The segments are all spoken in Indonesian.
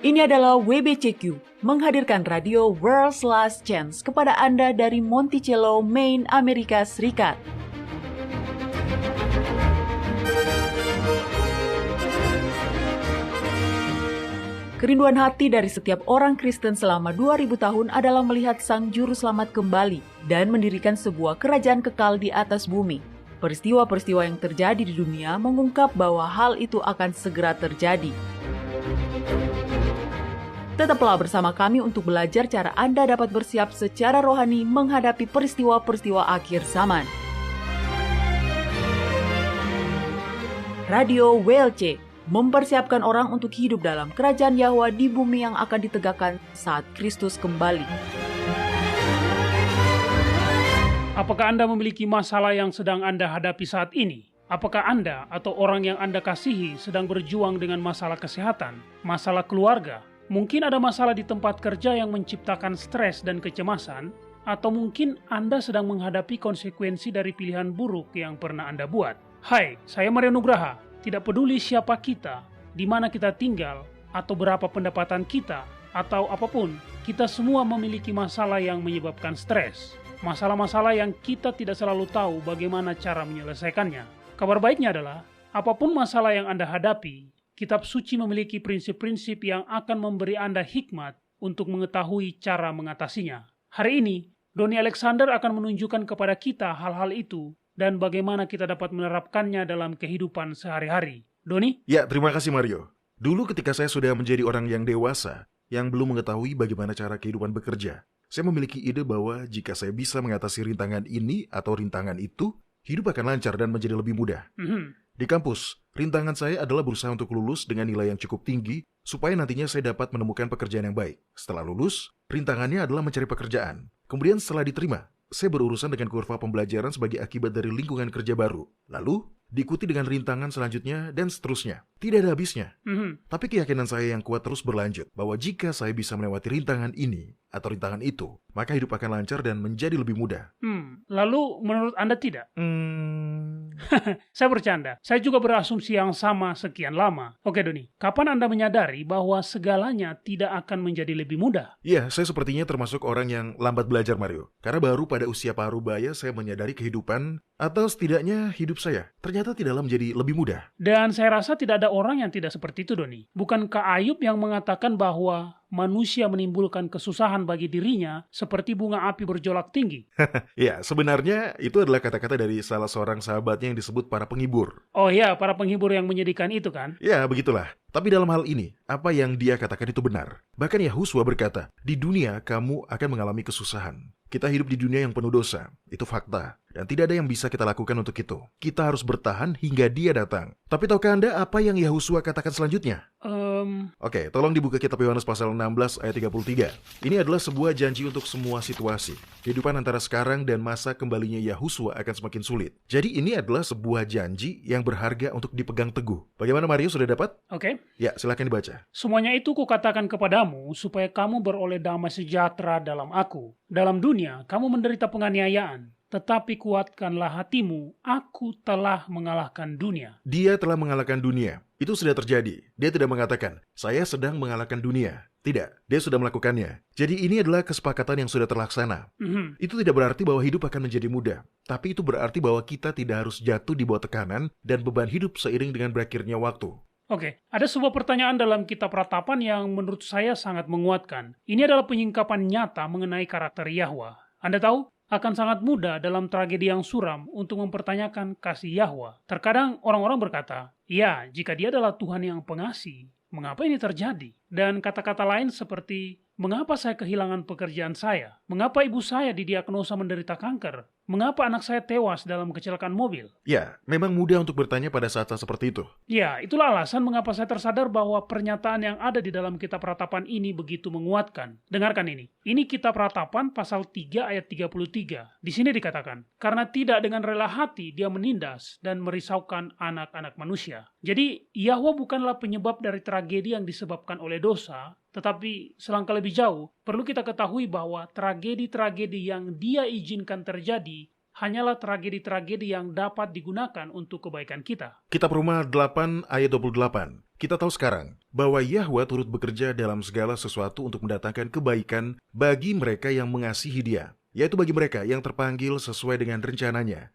Ini adalah WBCQ, menghadirkan radio World's Last Chance kepada Anda dari Monticello, Maine, Amerika Serikat. Kerinduan hati dari setiap orang Kristen selama 2000 tahun adalah melihat Sang Juru Selamat kembali dan mendirikan sebuah kerajaan kekal di atas bumi. Peristiwa-peristiwa yang terjadi di dunia mengungkap bahwa hal itu akan segera terjadi. Tetaplah bersama kami untuk belajar cara Anda dapat bersiap secara rohani menghadapi peristiwa-peristiwa akhir zaman. Radio WLC mempersiapkan orang untuk hidup dalam kerajaan Yahwa di bumi yang akan ditegakkan saat Kristus kembali. Apakah Anda memiliki masalah yang sedang Anda hadapi saat ini? Apakah Anda atau orang yang Anda kasihi sedang berjuang dengan masalah kesehatan, masalah keluarga? Mungkin ada masalah di tempat kerja yang menciptakan stres dan kecemasan, atau mungkin Anda sedang menghadapi konsekuensi dari pilihan buruk yang pernah Anda buat. Hai, saya Mario Nugraha. Tidak peduli siapa kita, di mana kita tinggal, atau berapa pendapatan kita, atau apapun, kita semua memiliki masalah yang menyebabkan stres. Masalah-masalah yang kita tidak selalu tahu bagaimana cara menyelesaikannya. Kabar baiknya adalah, apapun masalah yang Anda hadapi, Kitab Suci memiliki prinsip-prinsip yang akan memberi Anda hikmat untuk mengetahui cara mengatasinya. Hari ini, Doni Alexander akan menunjukkan kepada kita hal-hal itu dan bagaimana kita dapat menerapkannya dalam kehidupan sehari-hari. Doni? Ya, terima kasih Mario. Dulu ketika saya sudah menjadi orang yang dewasa, yang belum mengetahui bagaimana cara kehidupan bekerja, saya memiliki ide bahwa jika saya bisa mengatasi rintangan ini atau rintangan itu, hidup akan lancar dan menjadi lebih mudah. Di kampus, rintangan saya adalah berusaha untuk lulus dengan nilai yang cukup tinggi supaya nantinya saya dapat menemukan pekerjaan yang baik. Setelah lulus, rintangannya adalah mencari pekerjaan. Kemudian setelah diterima, saya berurusan dengan kurva pembelajaran sebagai akibat dari lingkungan kerja baru. Lalu, diikuti dengan rintangan selanjutnya dan seterusnya. Tidak ada habisnya. Tapi keyakinan saya yang kuat terus berlanjut bahwa jika saya bisa melewati rintangan ini atau rintangan itu, maka hidup akan lancar dan menjadi lebih mudah. Lalu menurut Anda tidak? Saya bercanda. Saya juga berasumsi yang sama sekian lama. Oke Doni, kapan Anda menyadari bahwa segalanya tidak akan menjadi lebih mudah? Ya, saya sepertinya termasuk orang yang lambat belajar, Mario. Karena baru pada usia parubaya saya menyadari kehidupan, atau setidaknya hidup saya ternyata tidaklah menjadi lebih mudah. Dan saya rasa tidak ada orang yang tidak seperti itu, Doni. Bukankah Ayub yang mengatakan bahwa manusia menimbulkan kesusahan bagi dirinya seperti bunga api berjolak tinggi? Ya, sebenarnya itu adalah kata-kata dari salah seorang sahabatnya yang disebut para penghibur. Oh ya, para penghibur yang menyedihkan itu kan? Ya, begitulah. Tapi dalam hal ini, apa yang dia katakan itu benar. Bahkan Yahuswa berkata, di dunia kamu akan mengalami kesusahan. Kita hidup di dunia yang penuh dosa. Itu fakta. Dan tidak ada yang bisa kita lakukan untuk itu. Kita harus bertahan hingga dia datang. Tapi tahukah Anda apa yang Yahuswa katakan selanjutnya? Oke, tolong dibuka kitab Yohanes pasal 16 ayat 33. Ini adalah sebuah janji untuk semua situasi. Kehidupan antara sekarang dan masa kembalinya Yahuswa akan semakin sulit. Jadi ini adalah sebuah janji yang berharga untuk dipegang teguh. Bagaimana Mario, sudah dapat? Oke. Ya, silakan dibaca. Semuanya itu kukatakan kepadamu supaya kamu beroleh damai sejahtera dalam aku. Dalam dunia kamu menderita penganiayaan. Tetapi kuatkanlah hatimu, aku telah mengalahkan dunia. Dia telah mengalahkan dunia. Itu sudah terjadi. Dia tidak mengatakan, saya sedang mengalahkan dunia. Tidak, dia sudah melakukannya. Jadi ini adalah kesepakatan yang sudah terlaksana. Itu tidak berarti bahwa hidup akan menjadi mudah. Tapi itu berarti bahwa kita tidak harus jatuh di bawah tekanan dan beban hidup seiring dengan berakhirnya waktu. Oke, ada sebuah pertanyaan dalam kitab Ratapan yang menurut saya sangat menguatkan. Ini adalah penyingkapan nyata mengenai karakter Yahwa. Anda tahu? Akan sangat mudah dalam tragedi yang suram untuk mempertanyakan kasih Yahwa. Terkadang orang-orang berkata, ya, jika dia adalah Tuhan yang pengasih, mengapa ini terjadi? Dan kata-kata lain seperti, mengapa saya kehilangan pekerjaan saya? Mengapa ibu saya didiagnosa menderita kanker? Mengapa anak saya tewas dalam kecelakaan mobil? Ya, memang mudah untuk bertanya pada saat-saat seperti itu. Ya, itulah alasan mengapa saya tersadar bahwa pernyataan yang ada di dalam kitab Ratapan ini begitu menguatkan. Dengarkan ini. Ini kitab Ratapan pasal 3 ayat 33. Di sini dikatakan, karena tidak dengan rela hati dia menindas dan merisaukan anak-anak manusia. Jadi, Yahwa bukanlah penyebab dari tragedi yang disebabkan oleh dosa, tetapi selangkah lebih jauh, perlu kita ketahui bahwa tragedi-tragedi yang dia izinkan terjadi hanyalah tragedi-tragedi yang dapat digunakan untuk kebaikan kita. Kitab Roma 8 ayat 28. Kita tahu sekarang bahwa Yahwa turut bekerja dalam segala sesuatu untuk mendatangkan kebaikan bagi mereka yang mengasihi Dia, yaitu bagi mereka yang terpanggil sesuai dengan rencananya.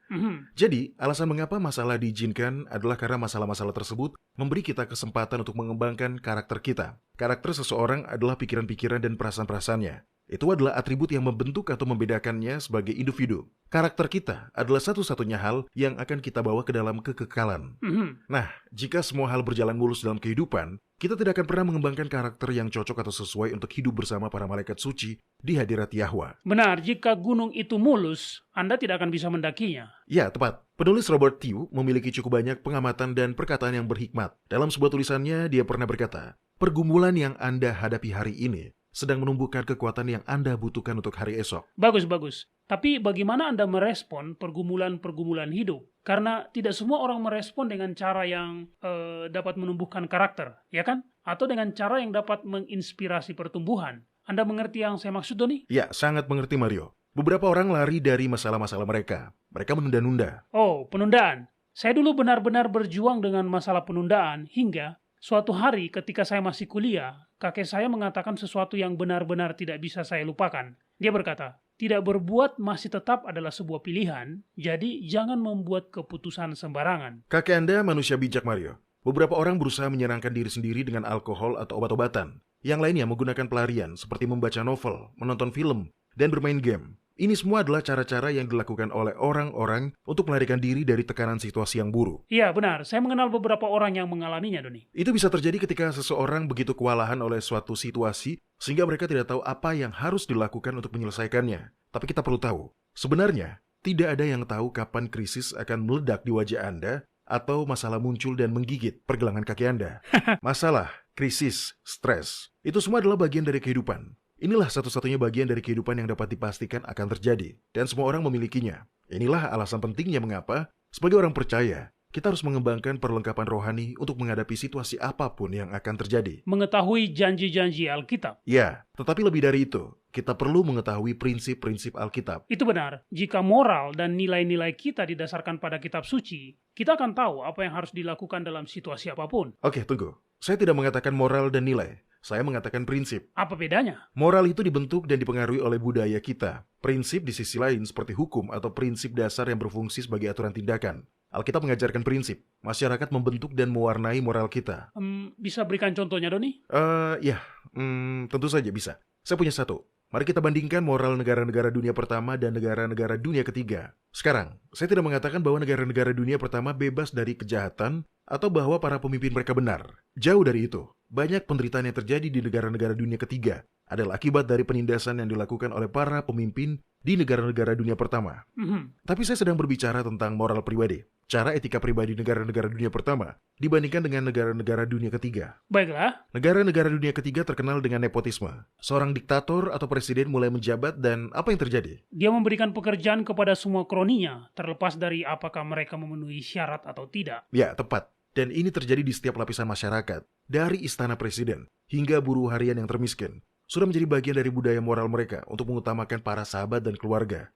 Jadi, alasan mengapa masalah diizinkan adalah karena masalah-masalah tersebut memberi kita kesempatan untuk mengembangkan karakter kita. Karakter seseorang adalah pikiran-pikiran dan perasaan-perasaannya. Itu adalah atribut yang membentuk atau membedakannya sebagai individu. Karakter kita adalah satu-satunya hal yang akan kita bawa ke dalam kekekalan. Nah, jika semua hal berjalan mulus dalam kehidupan, kita tidak akan pernah mengembangkan karakter yang cocok atau sesuai untuk hidup bersama para malaikat suci di hadirat Yahwa. Benar, jika gunung itu mulus, Anda tidak akan bisa mendakinya. Ya, tepat. Penulis Robert Tew memiliki cukup banyak pengamatan dan perkataan yang berhikmat. Dalam sebuah tulisannya, dia pernah berkata, "Pergumulan yang Anda hadapi hari ini sedang menumbuhkan kekuatan yang Anda butuhkan untuk hari esok." Bagus. Tapi bagaimana Anda merespon pergumulan-pergumulan hidup? Karena tidak semua orang merespon dengan cara yang dapat menumbuhkan karakter, ya kan? Atau dengan cara yang dapat menginspirasi pertumbuhan. Anda mengerti yang saya maksud, Doni? Ya, sangat mengerti, Mario. Beberapa orang lari dari masalah-masalah mereka. Mereka menunda-nunda. Oh, penundaan. Saya dulu benar-benar berjuang dengan masalah penundaan hingga suatu hari ketika saya masih kuliah, kakek saya mengatakan sesuatu yang benar-benar tidak bisa saya lupakan. Dia berkata, tidak berbuat masih tetap adalah sebuah pilihan, jadi jangan membuat keputusan sembarangan. Kakek Anda manusia bijak, Mario. Beberapa orang berusaha menyenangkan diri sendiri dengan alkohol atau obat-obatan. Yang lainnya menggunakan pelarian seperti membaca novel, menonton film, dan bermain game. Ini semua adalah cara-cara yang dilakukan oleh orang-orang untuk melarikan diri dari tekanan situasi yang buruk. Iya, benar. Saya mengenal beberapa orang yang mengalaminya, Doni. Itu bisa terjadi ketika seseorang begitu kewalahan oleh suatu situasi, sehingga mereka tidak tahu apa yang harus dilakukan untuk menyelesaikannya. Tapi kita perlu tahu, sebenarnya tidak ada yang tahu kapan krisis akan meledak di wajah Anda, atau masalah muncul dan menggigit pergelangan kaki Anda. Masalah, krisis, stres, itu semua adalah bagian dari kehidupan. Inilah satu-satunya bagian dari kehidupan yang dapat dipastikan akan terjadi, dan semua orang memilikinya. Inilah alasan pentingnya mengapa, sebagai orang percaya, kita harus mengembangkan perlengkapan rohani untuk menghadapi situasi apapun yang akan terjadi. Mengetahui janji-janji Alkitab. Ya, tetapi lebih dari itu, kita perlu mengetahui prinsip-prinsip Alkitab. Itu benar. Jika moral dan nilai-nilai kita didasarkan pada kitab suci, kita akan tahu apa yang harus dilakukan dalam situasi apapun. Oke, tunggu. Saya tidak mengatakan moral dan nilai. Saya mengatakan prinsip. Apa bedanya? Moral itu dibentuk dan dipengaruhi oleh budaya kita. Prinsip di sisi lain seperti hukum atau prinsip dasar yang berfungsi sebagai aturan tindakan. Alkitab mengajarkan prinsip. Masyarakat membentuk dan mewarnai moral kita. Bisa berikan contohnya, Doni? Tentu saja bisa. Saya punya satu. Mari kita bandingkan moral negara-negara dunia pertama dan negara-negara dunia ketiga. Sekarang, saya tidak mengatakan bahwa negara-negara dunia pertama bebas dari kejahatan atau bahwa para pemimpin mereka benar. Jauh dari itu. Banyak penderitaan yang terjadi di negara-negara dunia ketiga adalah akibat dari penindasan yang dilakukan oleh para pemimpin di negara-negara dunia pertama. Tapi saya sedang berbicara tentang moral pribadi, cara etika pribadi negara-negara dunia pertama dibandingkan dengan negara-negara dunia ketiga. Baiklah. Negara-negara dunia ketiga terkenal dengan nepotisme. Seorang diktator atau presiden mulai menjabat dan apa yang terjadi? Dia memberikan pekerjaan kepada semua kroninya, terlepas dari apakah mereka memenuhi syarat atau tidak. Ya, tepat. Dan ini terjadi di setiap lapisan masyarakat, dari istana presiden hingga buruh harian yang termiskin. Sudah menjadi bagian dari budaya moral mereka untuk mengutamakan para sahabat dan keluarga.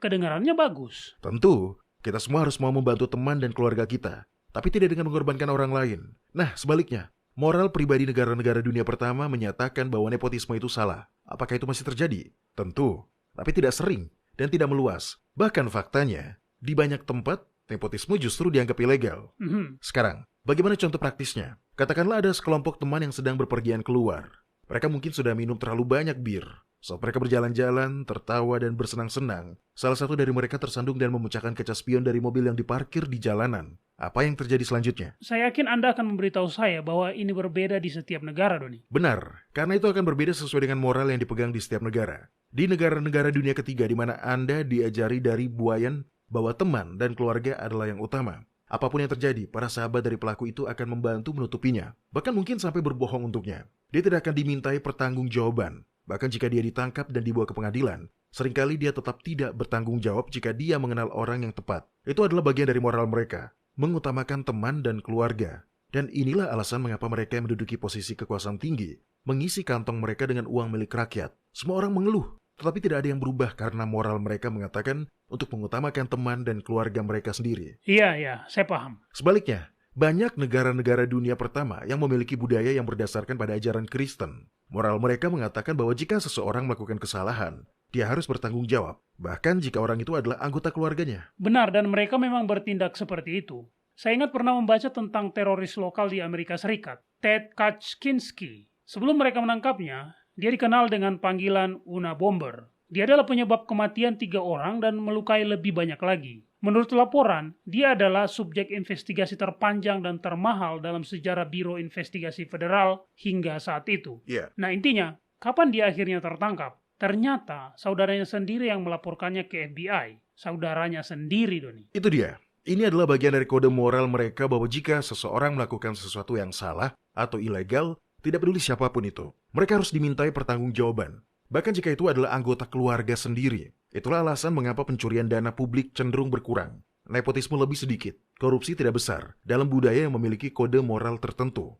Kedengarannya bagus. Tentu, kita semua harus mau membantu teman dan keluarga kita, tapi tidak dengan mengorbankan orang lain. Nah, sebaliknya, moral pribadi negara-negara dunia pertama menyatakan bahwa nepotisme itu salah. Apakah itu masih terjadi? Tentu, tapi tidak sering dan tidak meluas. Bahkan faktanya, di banyak tempat, nepotisme justru dianggap ilegal. Sekarang, bagaimana contoh praktisnya? Katakanlah ada sekelompok teman yang sedang berpergian keluar. Mereka mungkin sudah minum terlalu banyak bir. Saat mereka berjalan-jalan, tertawa dan bersenang-senang, salah satu dari mereka tersandung dan memecahkan kaca spion dari mobil yang diparkir di jalanan. Apa yang terjadi selanjutnya? Saya yakin Anda akan memberitahu saya bahwa ini berbeda di setiap negara, Doni. Benar, karena itu akan berbeda sesuai dengan moral yang dipegang di setiap negara. Di negara-negara dunia ketiga di mana Anda diajari dari buayan bahwa teman dan keluarga adalah yang utama. Apapun yang terjadi, para sahabat dari pelaku itu akan membantu menutupinya. Bahkan mungkin sampai berbohong untuknya. Dia tidak akan dimintai pertanggungjawaban. Bahkan jika dia ditangkap dan dibawa ke pengadilan, seringkali dia tetap tidak bertanggung jawab jika dia mengenal orang yang tepat. Itu adalah bagian dari moral mereka, mengutamakan teman dan keluarga. Dan inilah alasan mengapa mereka yang menduduki posisi kekuasaan tinggi, mengisi kantong mereka dengan uang milik rakyat. Semua orang mengeluh. Tetapi tidak ada yang berubah karena moral mereka mengatakan untuk mengutamakan teman dan keluarga mereka sendiri. Iya, saya paham. Sebaliknya, banyak negara-negara dunia pertama yang memiliki budaya yang berdasarkan pada ajaran Kristen. Moral mereka mengatakan bahwa jika seseorang melakukan kesalahan, dia harus bertanggung jawab, bahkan jika orang itu adalah anggota keluarganya. Benar, dan mereka memang bertindak seperti itu. Saya ingat pernah membaca tentang teroris lokal di Amerika Serikat, Ted Kaczynski. Sebelum mereka menangkapnya, dia dikenal dengan panggilan Una Bomber. Dia adalah penyebab kematian 3 orang dan melukai lebih banyak lagi. Menurut laporan, dia adalah subjek investigasi terpanjang dan termahal dalam sejarah Biro Investigasi Federal hingga saat itu. Nah intinya, kapan dia akhirnya tertangkap? Ternyata saudaranya sendiri yang melaporkannya ke FBI. Saudaranya sendiri, Doni. Itu dia. Ini adalah bagian dari kode moral mereka bahwa jika seseorang melakukan sesuatu yang salah atau ilegal, tidak peduli siapapun itu, mereka harus dimintai pertanggungjawaban. Bahkan jika itu adalah anggota keluarga sendiri. Itulah alasan mengapa pencurian dana publik cenderung berkurang. Nepotisme lebih sedikit, korupsi tidak besar, dalam budaya yang memiliki kode moral tertentu.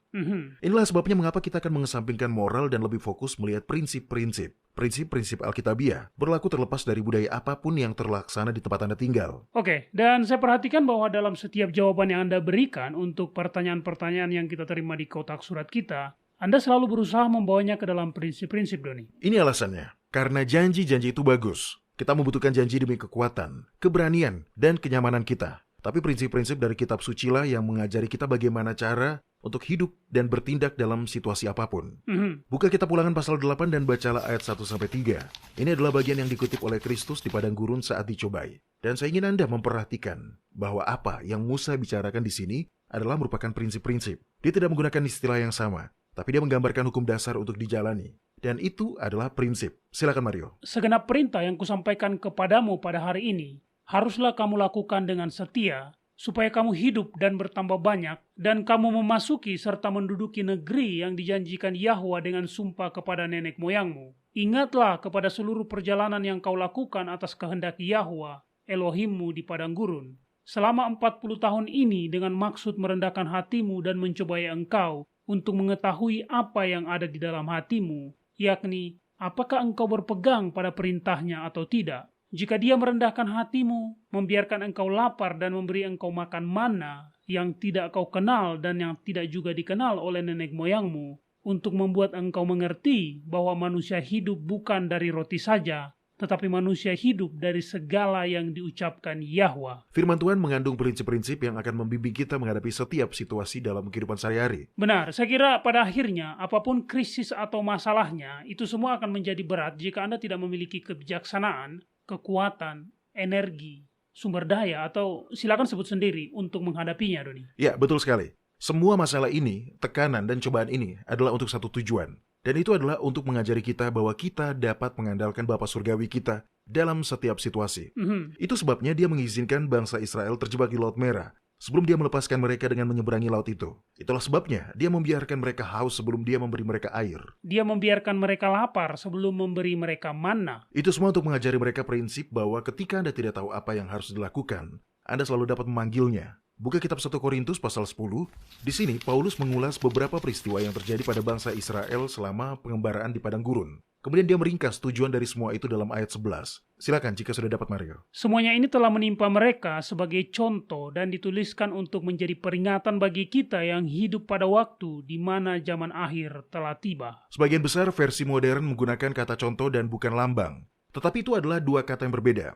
Inilah sebabnya mengapa kita akan mengesampingkan moral dan lebih fokus melihat prinsip-prinsip. Prinsip-prinsip Alkitabiah berlaku terlepas dari budaya apapun yang terlaksana di tempat Anda tinggal. Oke, dan saya perhatikan bahwa dalam setiap jawaban yang Anda berikan untuk pertanyaan-pertanyaan yang kita terima di kotak surat kita, Anda selalu berusaha membawanya ke dalam prinsip-prinsip, Doni. Ini alasannya, karena janji-janji itu bagus. Kita membutuhkan janji demi kekuatan, keberanian, dan kenyamanan kita. Tapi prinsip-prinsip dari kitab suci lah yang mengajari kita bagaimana cara untuk hidup dan bertindak dalam situasi apapun. Buka kitab Ulangan pasal 8 dan bacalah ayat 1-3. Ini adalah bagian yang dikutip oleh Kristus di padang gurun saat dicobai. Dan saya ingin Anda memperhatikan bahwa apa yang Musa bicarakan di sini adalah merupakan prinsip-prinsip. Dia tidak menggunakan istilah yang sama, tapi dia menggambarkan hukum dasar untuk dijalani. Dan itu adalah prinsip. Silakan Mario. Segenap perintah yang kusampaikan kepadamu pada hari ini, haruslah kamu lakukan dengan setia, supaya kamu hidup dan bertambah banyak, dan kamu memasuki serta menduduki negeri yang dijanjikan Yahwa dengan sumpah kepada nenek moyangmu. Ingatlah kepada seluruh perjalanan yang kau lakukan atas kehendak Yahwa, Elohimmu di padang gurun, selama 40 tahun ini dengan maksud merendahkan hatimu dan mencobai engkau untuk mengetahui apa yang ada di dalam hatimu, yakni, apakah engkau berpegang pada perintahnya atau tidak. Jika dia merendahkan hatimu, membiarkan engkau lapar dan memberi engkau makan mana yang tidak kau kenal dan yang tidak juga dikenal oleh nenek moyangmu, untuk membuat engkau mengerti bahwa manusia hidup bukan dari roti saja, tetapi manusia hidup dari segala yang diucapkan Yahwa. Firman Tuhan mengandung prinsip-prinsip yang akan membimbing kita menghadapi setiap situasi dalam kehidupan sehari-hari. Benar, saya kira pada akhirnya apapun krisis atau masalahnya, itu semua akan menjadi berat jika Anda tidak memiliki kebijaksanaan, kekuatan, energi, sumber daya, atau silakan sebut sendiri untuk menghadapinya, Doni. Ya, betul sekali. Semua masalah ini, tekanan dan cobaan ini adalah untuk satu tujuan. Dan itu adalah untuk mengajari kita bahwa kita dapat mengandalkan Bapa Surgawi kita dalam setiap situasi. Itu sebabnya dia mengizinkan bangsa Israel terjebak di Laut Merah sebelum dia melepaskan mereka dengan menyeberangi laut itu. Itulah sebabnya dia membiarkan mereka haus sebelum dia memberi mereka air. Dia membiarkan mereka lapar sebelum memberi mereka manna. Itu semua untuk mengajari mereka prinsip bahwa ketika Anda tidak tahu apa yang harus dilakukan, Anda selalu dapat memanggilnya. Buka kitab 1 Korintus pasal 10. Di sini Paulus mengulas beberapa peristiwa yang terjadi pada bangsa Israel selama pengembaraan di padang gurun. Kemudian dia meringkas tujuan dari semua itu dalam ayat 11. Silakan jika sudah dapat Mario. Semuanya ini telah menimpa mereka sebagai contoh dan dituliskan untuk menjadi peringatan bagi kita yang hidup pada waktu di mana zaman akhir telah tiba. Sebagian besar versi modern menggunakan kata contoh dan bukan lambang. Tetapi itu adalah dua kata yang berbeda.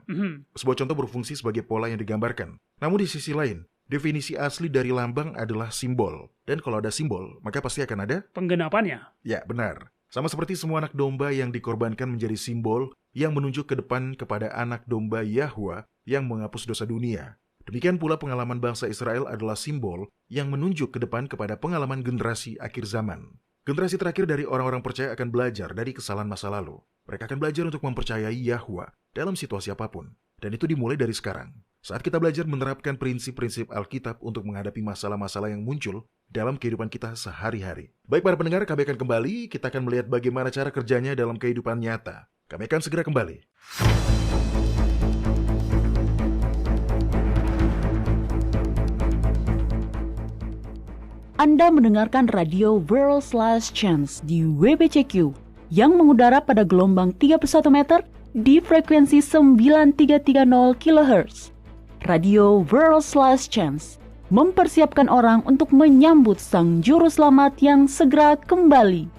Sebuah contoh berfungsi sebagai pola yang digambarkan. Namun di sisi lain, definisi asli dari lambang adalah simbol. Dan kalau ada simbol, maka pasti akan ada penggenapannya. Ya, benar. Sama seperti semua anak domba yang dikorbankan menjadi simbol yang menunjuk ke depan kepada anak domba Yahwa yang menghapus dosa dunia. Demikian pula pengalaman bangsa Israel adalah simbol yang menunjuk ke depan kepada pengalaman generasi akhir zaman. Generasi terakhir dari orang-orang percaya akan belajar dari kesalahan masa lalu. Mereka akan belajar untuk mempercayai Yahwa dalam situasi apapun. Dan itu dimulai dari sekarang. Saat kita belajar menerapkan prinsip-prinsip Alkitab untuk menghadapi masalah-masalah yang muncul dalam kehidupan kita sehari-hari. Baik para pendengar, kami akan kembali. Kita akan melihat bagaimana cara kerjanya dalam kehidupan nyata. Kami akan segera kembali. Anda mendengarkan radio World's Last Chance di WBCQ. yang mengudara pada gelombang 31 meter di frekuensi 9330 kHz. Radio World's Last Chance mempersiapkan orang untuk menyambut Sang Juru Selamat yang segera kembali.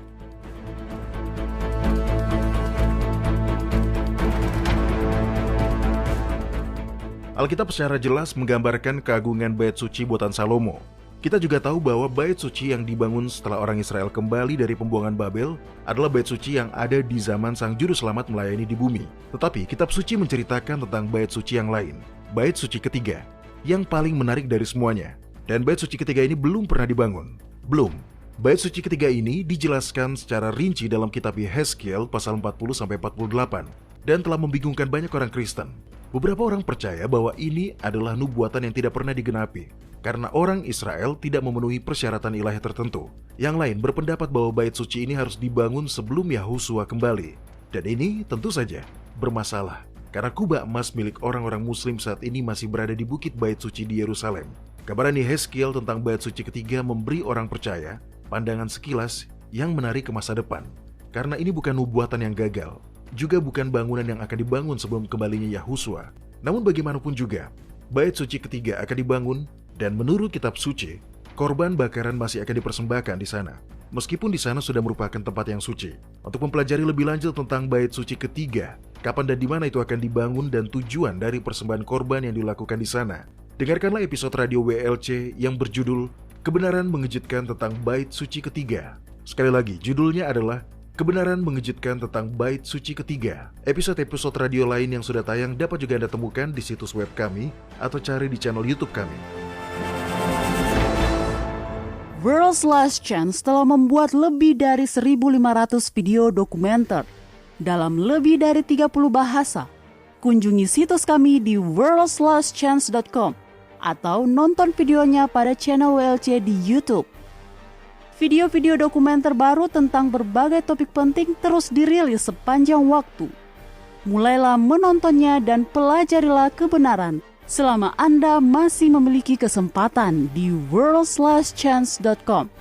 Alkitab secara jelas menggambarkan keagungan bait suci buatan Salomo. Kita juga tahu bahwa bait suci yang dibangun setelah orang Israel kembali dari pembuangan Babel adalah bait suci yang ada di zaman Sang Juru Selamat melayani di bumi. Tetapi kitab suci menceritakan tentang bait suci yang lain, bait suci ketiga, yang paling menarik dari semuanya. Dan bait suci ketiga ini belum pernah dibangun. Belum. Bait suci ketiga ini dijelaskan secara rinci dalam kitab Yehezkiel pasal 40-48 dan telah membingungkan banyak orang Kristen. Beberapa orang percaya bahwa ini adalah nubuatan yang tidak pernah digenapi karena orang Israel tidak memenuhi persyaratan ilahi tertentu. Yang lain berpendapat bahwa bait suci ini harus dibangun sebelum Yahusua kembali. Dan ini tentu saja bermasalah karena kubah emas milik orang-orang muslim saat ini masih berada di bukit bait suci di Yerusalem. Gambaran Yehezkiel tentang bait suci ketiga memberi orang percaya pandangan sekilas yang menarik ke masa depan. Karena ini bukan nubuatan yang gagal, juga bukan bangunan yang akan dibangun sebelum kembalinya Yahusua. Namun bagaimanapun juga, bait suci ketiga akan dibangun dan menurut kitab suci, korban bakaran masih akan dipersembahkan di sana. Meskipun di sana sudah merupakan tempat yang suci. Untuk mempelajari lebih lanjut tentang bait suci ketiga, kapan dan di mana itu akan dibangun dan tujuan dari persembahan korban yang dilakukan di sana, dengarkanlah episode radio WLC yang berjudul Kebenaran Mengejutkan tentang Bait Suci Ketiga. Sekali lagi, judulnya adalah Kebenaran Mengejutkan tentang Bait Suci Ketiga. Episode-episode radio lain yang sudah tayang dapat juga Anda temukan di situs web kami atau cari di channel YouTube kami. World's Last Chance telah membuat lebih dari 1.500 video dokumenter dalam lebih dari 30 bahasa. Kunjungi situs kami di worldslastchance.com atau nonton videonya pada channel WLC di YouTube. Video-video dokumenter baru tentang berbagai topik penting terus dirilis sepanjang waktu. Mulailah menontonnya dan pelajarilah kebenaran selama Anda masih memiliki kesempatan di worldslastchance.com.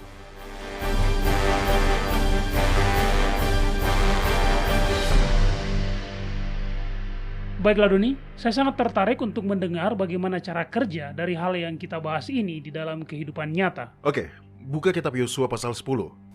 Baiklah Doni, saya sangat tertarik untuk mendengar bagaimana cara kerja dari hal yang kita bahas ini di dalam kehidupan nyata. Oke, buka kitab Yosua pasal 10.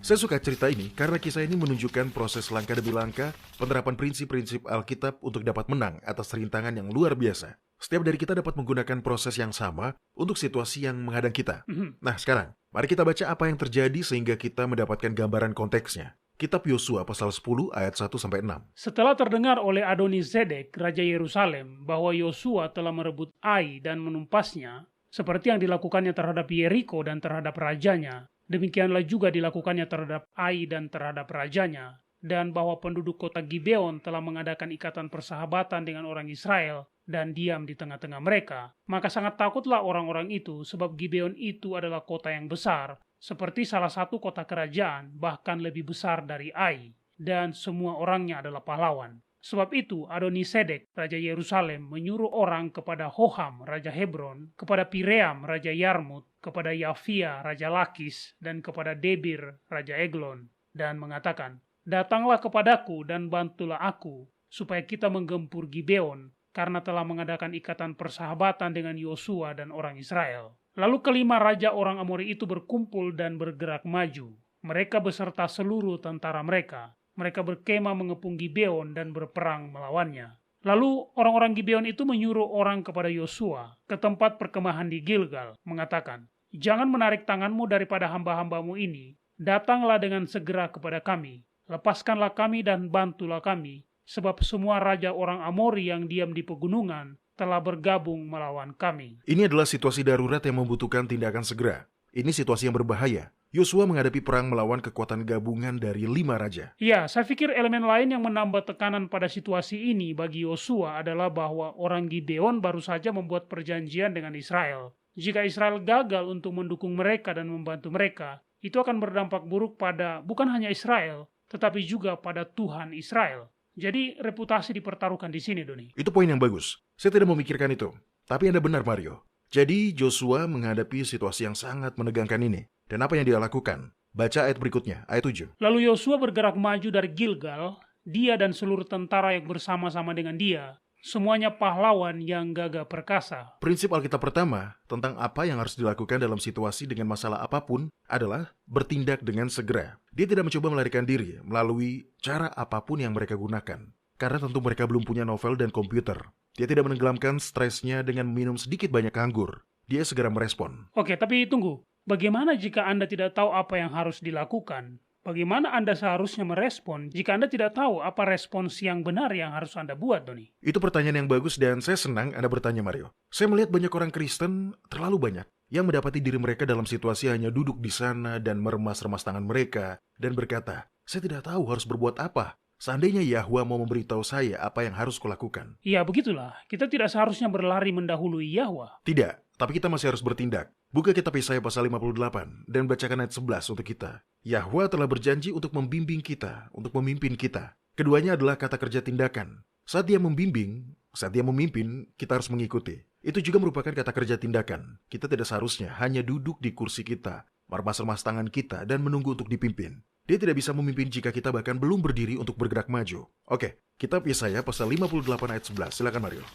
Saya suka cerita ini karena kisah ini menunjukkan proses langkah demi langkah penerapan prinsip-prinsip Alkitab untuk dapat menang atas rintangan yang luar biasa. Setiap dari kita dapat menggunakan proses yang sama untuk situasi yang menghadang kita. Nah sekarang, mari kita baca apa yang terjadi sehingga kita mendapatkan gambaran konteksnya. Kitab Yosua pasal 10 ayat 1-6. Setelah terdengar oleh Adoni-Zedek, Raja Yerusalem, bahwa Yosua telah merebut Ai dan menumpasnya, seperti yang dilakukannya terhadap Yeriko dan terhadap rajanya, demikianlah juga dilakukannya terhadap Ai dan terhadap rajanya, dan bahwa penduduk kota Gibeon telah mengadakan ikatan persahabatan dengan orang Israel dan diam di tengah-tengah mereka, maka sangat takutlah orang-orang itu, sebab Gibeon itu adalah kota yang besar, seperti salah satu kota kerajaan, bahkan lebih besar dari Ai, dan semua orangnya adalah pahlawan. Sebab itu Adoni-Sedek, Raja Yerusalem, menyuruh orang kepada Hoham, Raja Hebron, kepada Piream, Raja Yarmut, kepada Yafia, Raja Lakis, dan kepada Debir, Raja Eglon, dan mengatakan, "Datanglah kepadaku dan bantulah aku, supaya kita menggempur Gibeon, karena telah mengadakan ikatan persahabatan dengan Yosua dan orang Israel." Lalu kelima raja orang Amori itu berkumpul dan bergerak maju. Mereka beserta seluruh tentara mereka. Mereka berkemah mengepung Gibeon dan berperang melawannya. Lalu orang-orang Gibeon itu menyuruh orang kepada Yosua ke tempat perkemahan di Gilgal, mengatakan, "Jangan menarik tanganmu daripada hamba-hambamu ini. Datanglah dengan segera kepada kami. Lepaskanlah kami dan bantulah kami, sebab semua raja orang Amori yang diam di pegunungan telah bergabung melawan kami." Ini adalah situasi darurat yang membutuhkan tindakan segera. Ini situasi yang berbahaya. Yosua menghadapi perang melawan kekuatan gabungan dari 5 raja. Ya, saya pikir elemen lain yang menambah tekanan pada situasi ini bagi Yosua adalah bahwa orang Gibeon baru saja membuat perjanjian dengan Israel. Jika Israel gagal untuk mendukung mereka dan membantu mereka, itu akan berdampak buruk pada bukan hanya Israel, tetapi juga pada Tuhan Israel. Jadi reputasi dipertaruhkan di sini, Doni. Itu poin yang bagus. Saya tidak memikirkan itu. Tapi Anda benar, Mario. Jadi Joshua menghadapi situasi yang sangat menegangkan ini. Dan apa yang dia lakukan? Baca ayat berikutnya, ayat 7. Lalu Yosua bergerak maju dari Gilgal, dia dan seluruh tentara yang bersama-sama dengan dia, semuanya pahlawan yang gagah perkasa. Prinsip Alkitab pertama tentang apa yang harus dilakukan dalam situasi dengan masalah apapun adalah bertindak dengan segera. Dia tidak mencoba melarikan diri melalui cara apapun yang mereka gunakan. Karena tentu mereka belum punya novel dan komputer. Dia tidak menenggelamkan stresnya dengan minum sedikit banyak anggur. Dia segera merespon. Oke, tapi tunggu. Bagaimana jika Anda tidak tahu apa yang harus dilakukan? Bagaimana Anda seharusnya merespon jika Anda tidak tahu apa respons yang benar yang harus Anda buat, Doni? Itu pertanyaan yang bagus dan saya senang Anda bertanya, Mario. Saya melihat banyak orang Kristen, terlalu banyak, yang mendapati diri mereka dalam situasi hanya duduk di sana dan meremas-remas tangan mereka dan berkata, saya tidak tahu harus berbuat apa. Seandainya Yahwa mau memberitahu saya apa yang harus kulakukan. Ya, begitulah. Kita tidak seharusnya berlari mendahului Yahwa. Tidak, tapi kita masih harus bertindak. Buka kitab Yesaya pasal 58 dan bacakan ayat 11 untuk kita. Yahwa telah berjanji untuk membimbing kita, untuk memimpin kita. Keduanya adalah kata kerja tindakan. Saat dia membimbing, saat dia memimpin, kita harus mengikuti. Itu juga merupakan kata kerja tindakan. Kita tidak seharusnya hanya duduk di kursi kita, meremas-remas tangan kita, dan menunggu untuk dipimpin. Dia tidak bisa memimpin jika kita bahkan belum berdiri untuk bergerak maju. Oke, kitab Yesaya pasal 58 ayat 11. Silakan Mario.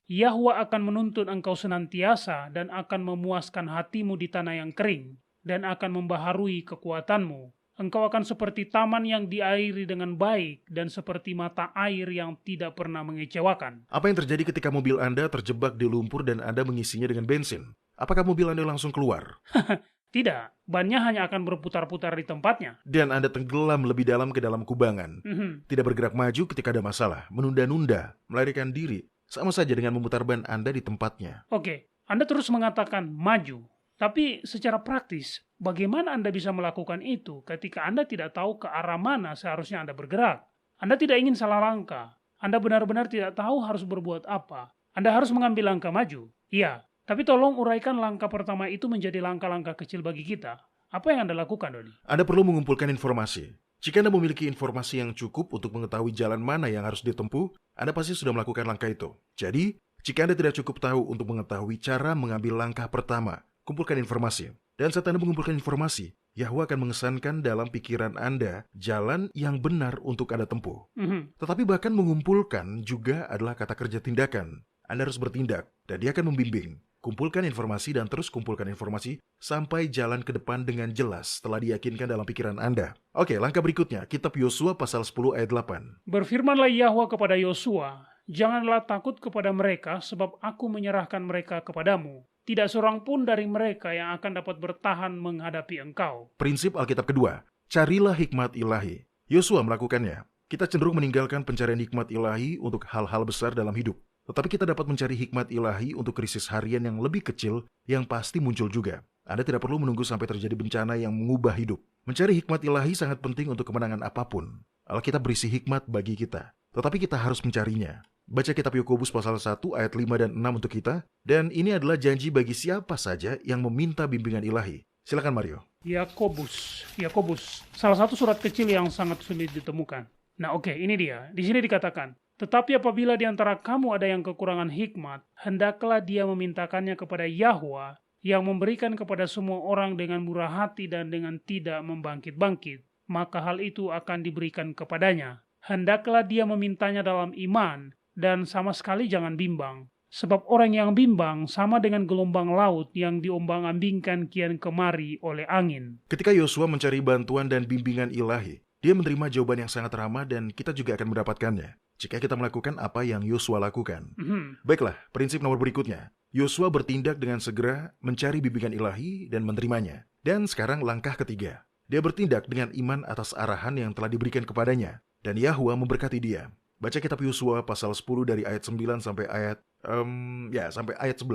Yahwa akan menuntun engkau senantiasa dan akan memuaskan hatimu di tanah yang kering dan akan membaharui kekuatanmu. Engkau akan seperti taman yang diairi dengan baik dan seperti mata air yang tidak pernah mengecewakan. Apa yang terjadi ketika mobil Anda terjebak di lumpur dan Anda mengisinya dengan bensin? Apakah mobil Anda langsung keluar? Tidak, bannya hanya akan berputar-putar di tempatnya. Dan Anda tenggelam lebih dalam ke dalam kubangan. Tidak bergerak maju ketika ada masalah, menunda-nunda, melarikan diri. Sama saja dengan memutar ban Anda di tempatnya. Oke, Anda terus mengatakan maju. Tapi secara praktis, bagaimana Anda bisa melakukan itu ketika Anda tidak tahu ke arah mana seharusnya Anda bergerak? Anda tidak ingin salah langkah. Anda benar-benar tidak tahu harus berbuat apa. Anda harus mengambil langkah maju. Iya, tapi tolong uraikan langkah pertama itu menjadi langkah-langkah kecil bagi kita. Apa yang Anda lakukan, Doni? Anda perlu mengumpulkan informasi. Jika Anda memiliki informasi yang cukup untuk mengetahui jalan mana yang harus ditempuh, Anda pasti sudah melakukan langkah itu. Jadi, jika Anda tidak cukup tahu untuk mengetahui cara mengambil langkah pertama, kumpulkan informasi. Dan saat Anda mengumpulkan informasi, Yahwa akan mengesankan dalam pikiran Anda jalan yang benar untuk Anda tempuh. Tetapi bahkan mengumpulkan juga adalah kata kerja tindakan. Anda harus bertindak, dan dia akan membimbing. Kumpulkan informasi dan terus kumpulkan informasi sampai jalan ke depan dengan jelas setelah diyakinkan dalam pikiran Anda. Oke, langkah berikutnya, kitab Yosua pasal 10 ayat 8. Berfirmanlah Yahwa kepada Yosua, janganlah takut kepada mereka sebab aku menyerahkan mereka kepadamu. Tidak seorang pun dari mereka yang akan dapat bertahan menghadapi engkau. Prinsip Alkitab kedua, carilah hikmat ilahi. Yosua melakukannya. Kita cenderung meninggalkan pencarian hikmat ilahi untuk hal-hal besar dalam hidup. Tetapi kita dapat mencari hikmat ilahi untuk krisis harian yang lebih kecil yang pasti muncul juga. Anda tidak perlu menunggu sampai terjadi bencana yang mengubah hidup. Mencari hikmat ilahi sangat penting untuk kemenangan apapun. Alkitab berisi hikmat bagi kita. Tetapi kita harus mencarinya. Baca kitab Yakobus pasal 1 ayat 5 dan 6 untuk kita. Dan ini adalah janji bagi siapa saja yang meminta bimbingan ilahi. Silakan Mario. Yakobus, salah satu surat kecil yang sangat sulit ditemukan. Nah oke, ini dia. Di sini dikatakan, tetapi apabila di antara kamu ada yang kekurangan hikmat, hendaklah dia memintakannya kepada Yahwa yang memberikan kepada semua orang dengan murah hati dan dengan tidak membangkit-bangkit, maka hal itu akan diberikan kepadanya. Hendaklah dia memintanya dalam iman dan sama sekali jangan bimbang. Sebab orang yang bimbang sama dengan gelombang laut yang diombang-ambingkan kian kemari oleh angin. Ketika Yosua mencari bantuan dan bimbingan ilahi, dia menerima jawaban yang sangat ramah dan kita juga akan mendapatkannya jika kita melakukan apa yang Yosua lakukan. Baiklah, prinsip nomor berikutnya. Yosua bertindak dengan segera mencari bimbingan ilahi dan menerimanya. Dan sekarang langkah ketiga. Dia bertindak dengan iman atas arahan yang telah diberikan kepadanya. Dan Yahwa memberkati dia. Baca kitab Yosua pasal 10 dari ayat 9 sampai ayat 11.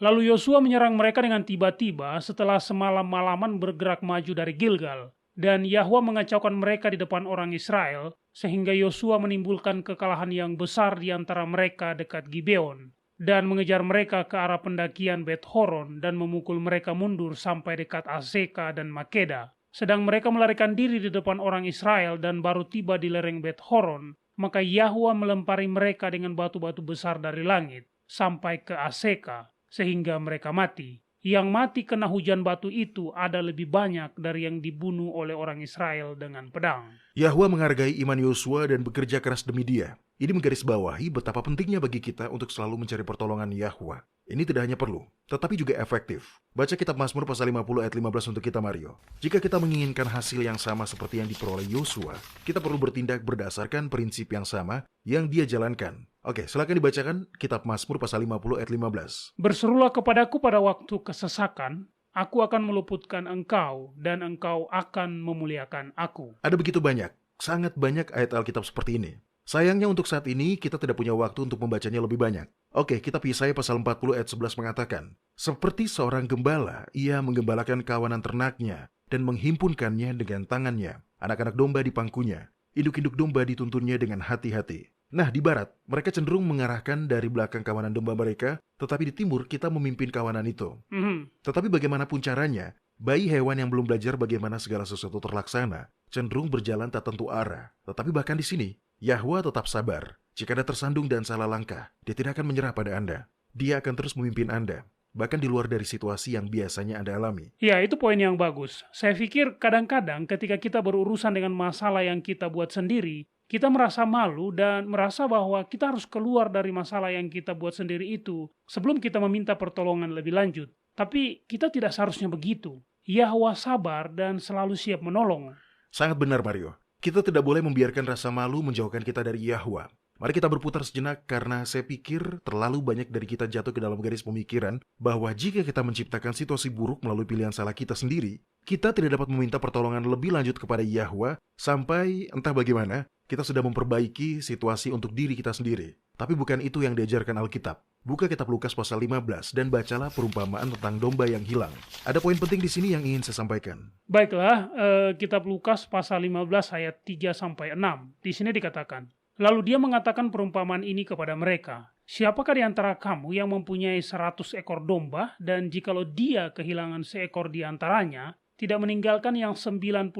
Lalu Yosua menyerang mereka dengan tiba-tiba setelah semalam-malaman bergerak maju dari Gilgal. Dan Yahwa mengacaukan mereka di depan orang Israel, sehingga Yosua menimbulkan kekalahan yang besar di antara mereka dekat Gibeon, dan mengejar mereka ke arah pendakian Bet Horon dan memukul mereka mundur sampai dekat Azeka dan Makeda. Sedang mereka melarikan diri di depan orang Israel dan baru tiba di lereng Bet Horon, maka Yahwa melempari mereka dengan batu-batu besar dari langit sampai ke Azeka, sehingga mereka mati. Yang mati kena hujan batu itu ada lebih banyak dari yang dibunuh oleh orang Israel dengan pedang. Yahwa menghargai iman Yosua dan bekerja keras demi dia. Ini menggarisbawahi betapa pentingnya bagi kita untuk selalu mencari pertolongan Yahwa. Ini tidak hanya perlu, tetapi juga efektif. Baca kitab Mazmur pasal 50 ayat 15 untuk kita, Mario. Jika kita menginginkan hasil yang sama seperti yang diperoleh Yosua, kita perlu bertindak berdasarkan prinsip yang sama yang dia jalankan. Oke, silakan dibacakan kitab Mazmur pasal 50 ayat 15. Berserulah kepadaku pada waktu kesesakan, aku akan meluputkan engkau, dan engkau akan memuliakan aku. Ada begitu banyak, sangat banyak ayat Alkitab seperti ini. Sayangnya untuk saat ini, kita tidak punya waktu untuk membacanya lebih banyak. Oke, kitab Yesaya pasal 40 ayat 11 mengatakan, seperti seorang gembala, ia menggembalakan kawanan ternaknya dan menghimpunkannya dengan tangannya. Anak-anak domba di pangkunya, induk-induk domba dituntunnya dengan hati-hati. Nah, di barat, mereka cenderung mengarahkan dari belakang kawanan domba mereka, tetapi di timur kita memimpin kawanan itu. Tetapi bagaimanapun caranya, bayi hewan yang belum belajar bagaimana segala sesuatu terlaksana, cenderung berjalan tak tentu arah. Tetapi bahkan di sini, Yahwa tetap sabar. Jika Anda tersandung dan salah langkah, Dia tidak akan menyerah pada Anda. Dia akan terus memimpin Anda, bahkan di luar dari situasi yang biasanya Anda alami. Ya, itu poin yang bagus. Saya pikir kadang-kadang ketika kita berurusan dengan masalah yang kita buat sendiri, kita merasa malu dan merasa bahwa kita harus keluar dari masalah yang kita buat sendiri itu sebelum kita meminta pertolongan lebih lanjut. Tapi kita tidak seharusnya begitu. Yahwa sabar dan selalu siap menolong. Sangat benar, Mario. Kita tidak boleh membiarkan rasa malu menjauhkan kita dari Yahwa. Mari kita berputar sejenak karena saya pikir terlalu banyak dari kita jatuh ke dalam garis pemikiran bahwa jika kita menciptakan situasi buruk melalui pilihan salah kita sendiri, kita tidak dapat meminta pertolongan lebih lanjut kepada Yahwa sampai entah bagaimana kita sudah memperbaiki situasi untuk diri kita sendiri. Tapi bukan itu yang diajarkan Alkitab. Buka kitab Lukas pasal 15 dan bacalah perumpamaan tentang domba yang hilang. Ada poin penting di sini yang ingin saya sampaikan. Baiklah, kitab Lukas pasal 15 ayat 3-6. Di sini dikatakan, lalu dia mengatakan perumpamaan ini kepada mereka. Siapakah di antara kamu yang mempunyai 100 ekor domba, dan jikalau dia kehilangan seekor di antaranya, tidak meninggalkan yang 99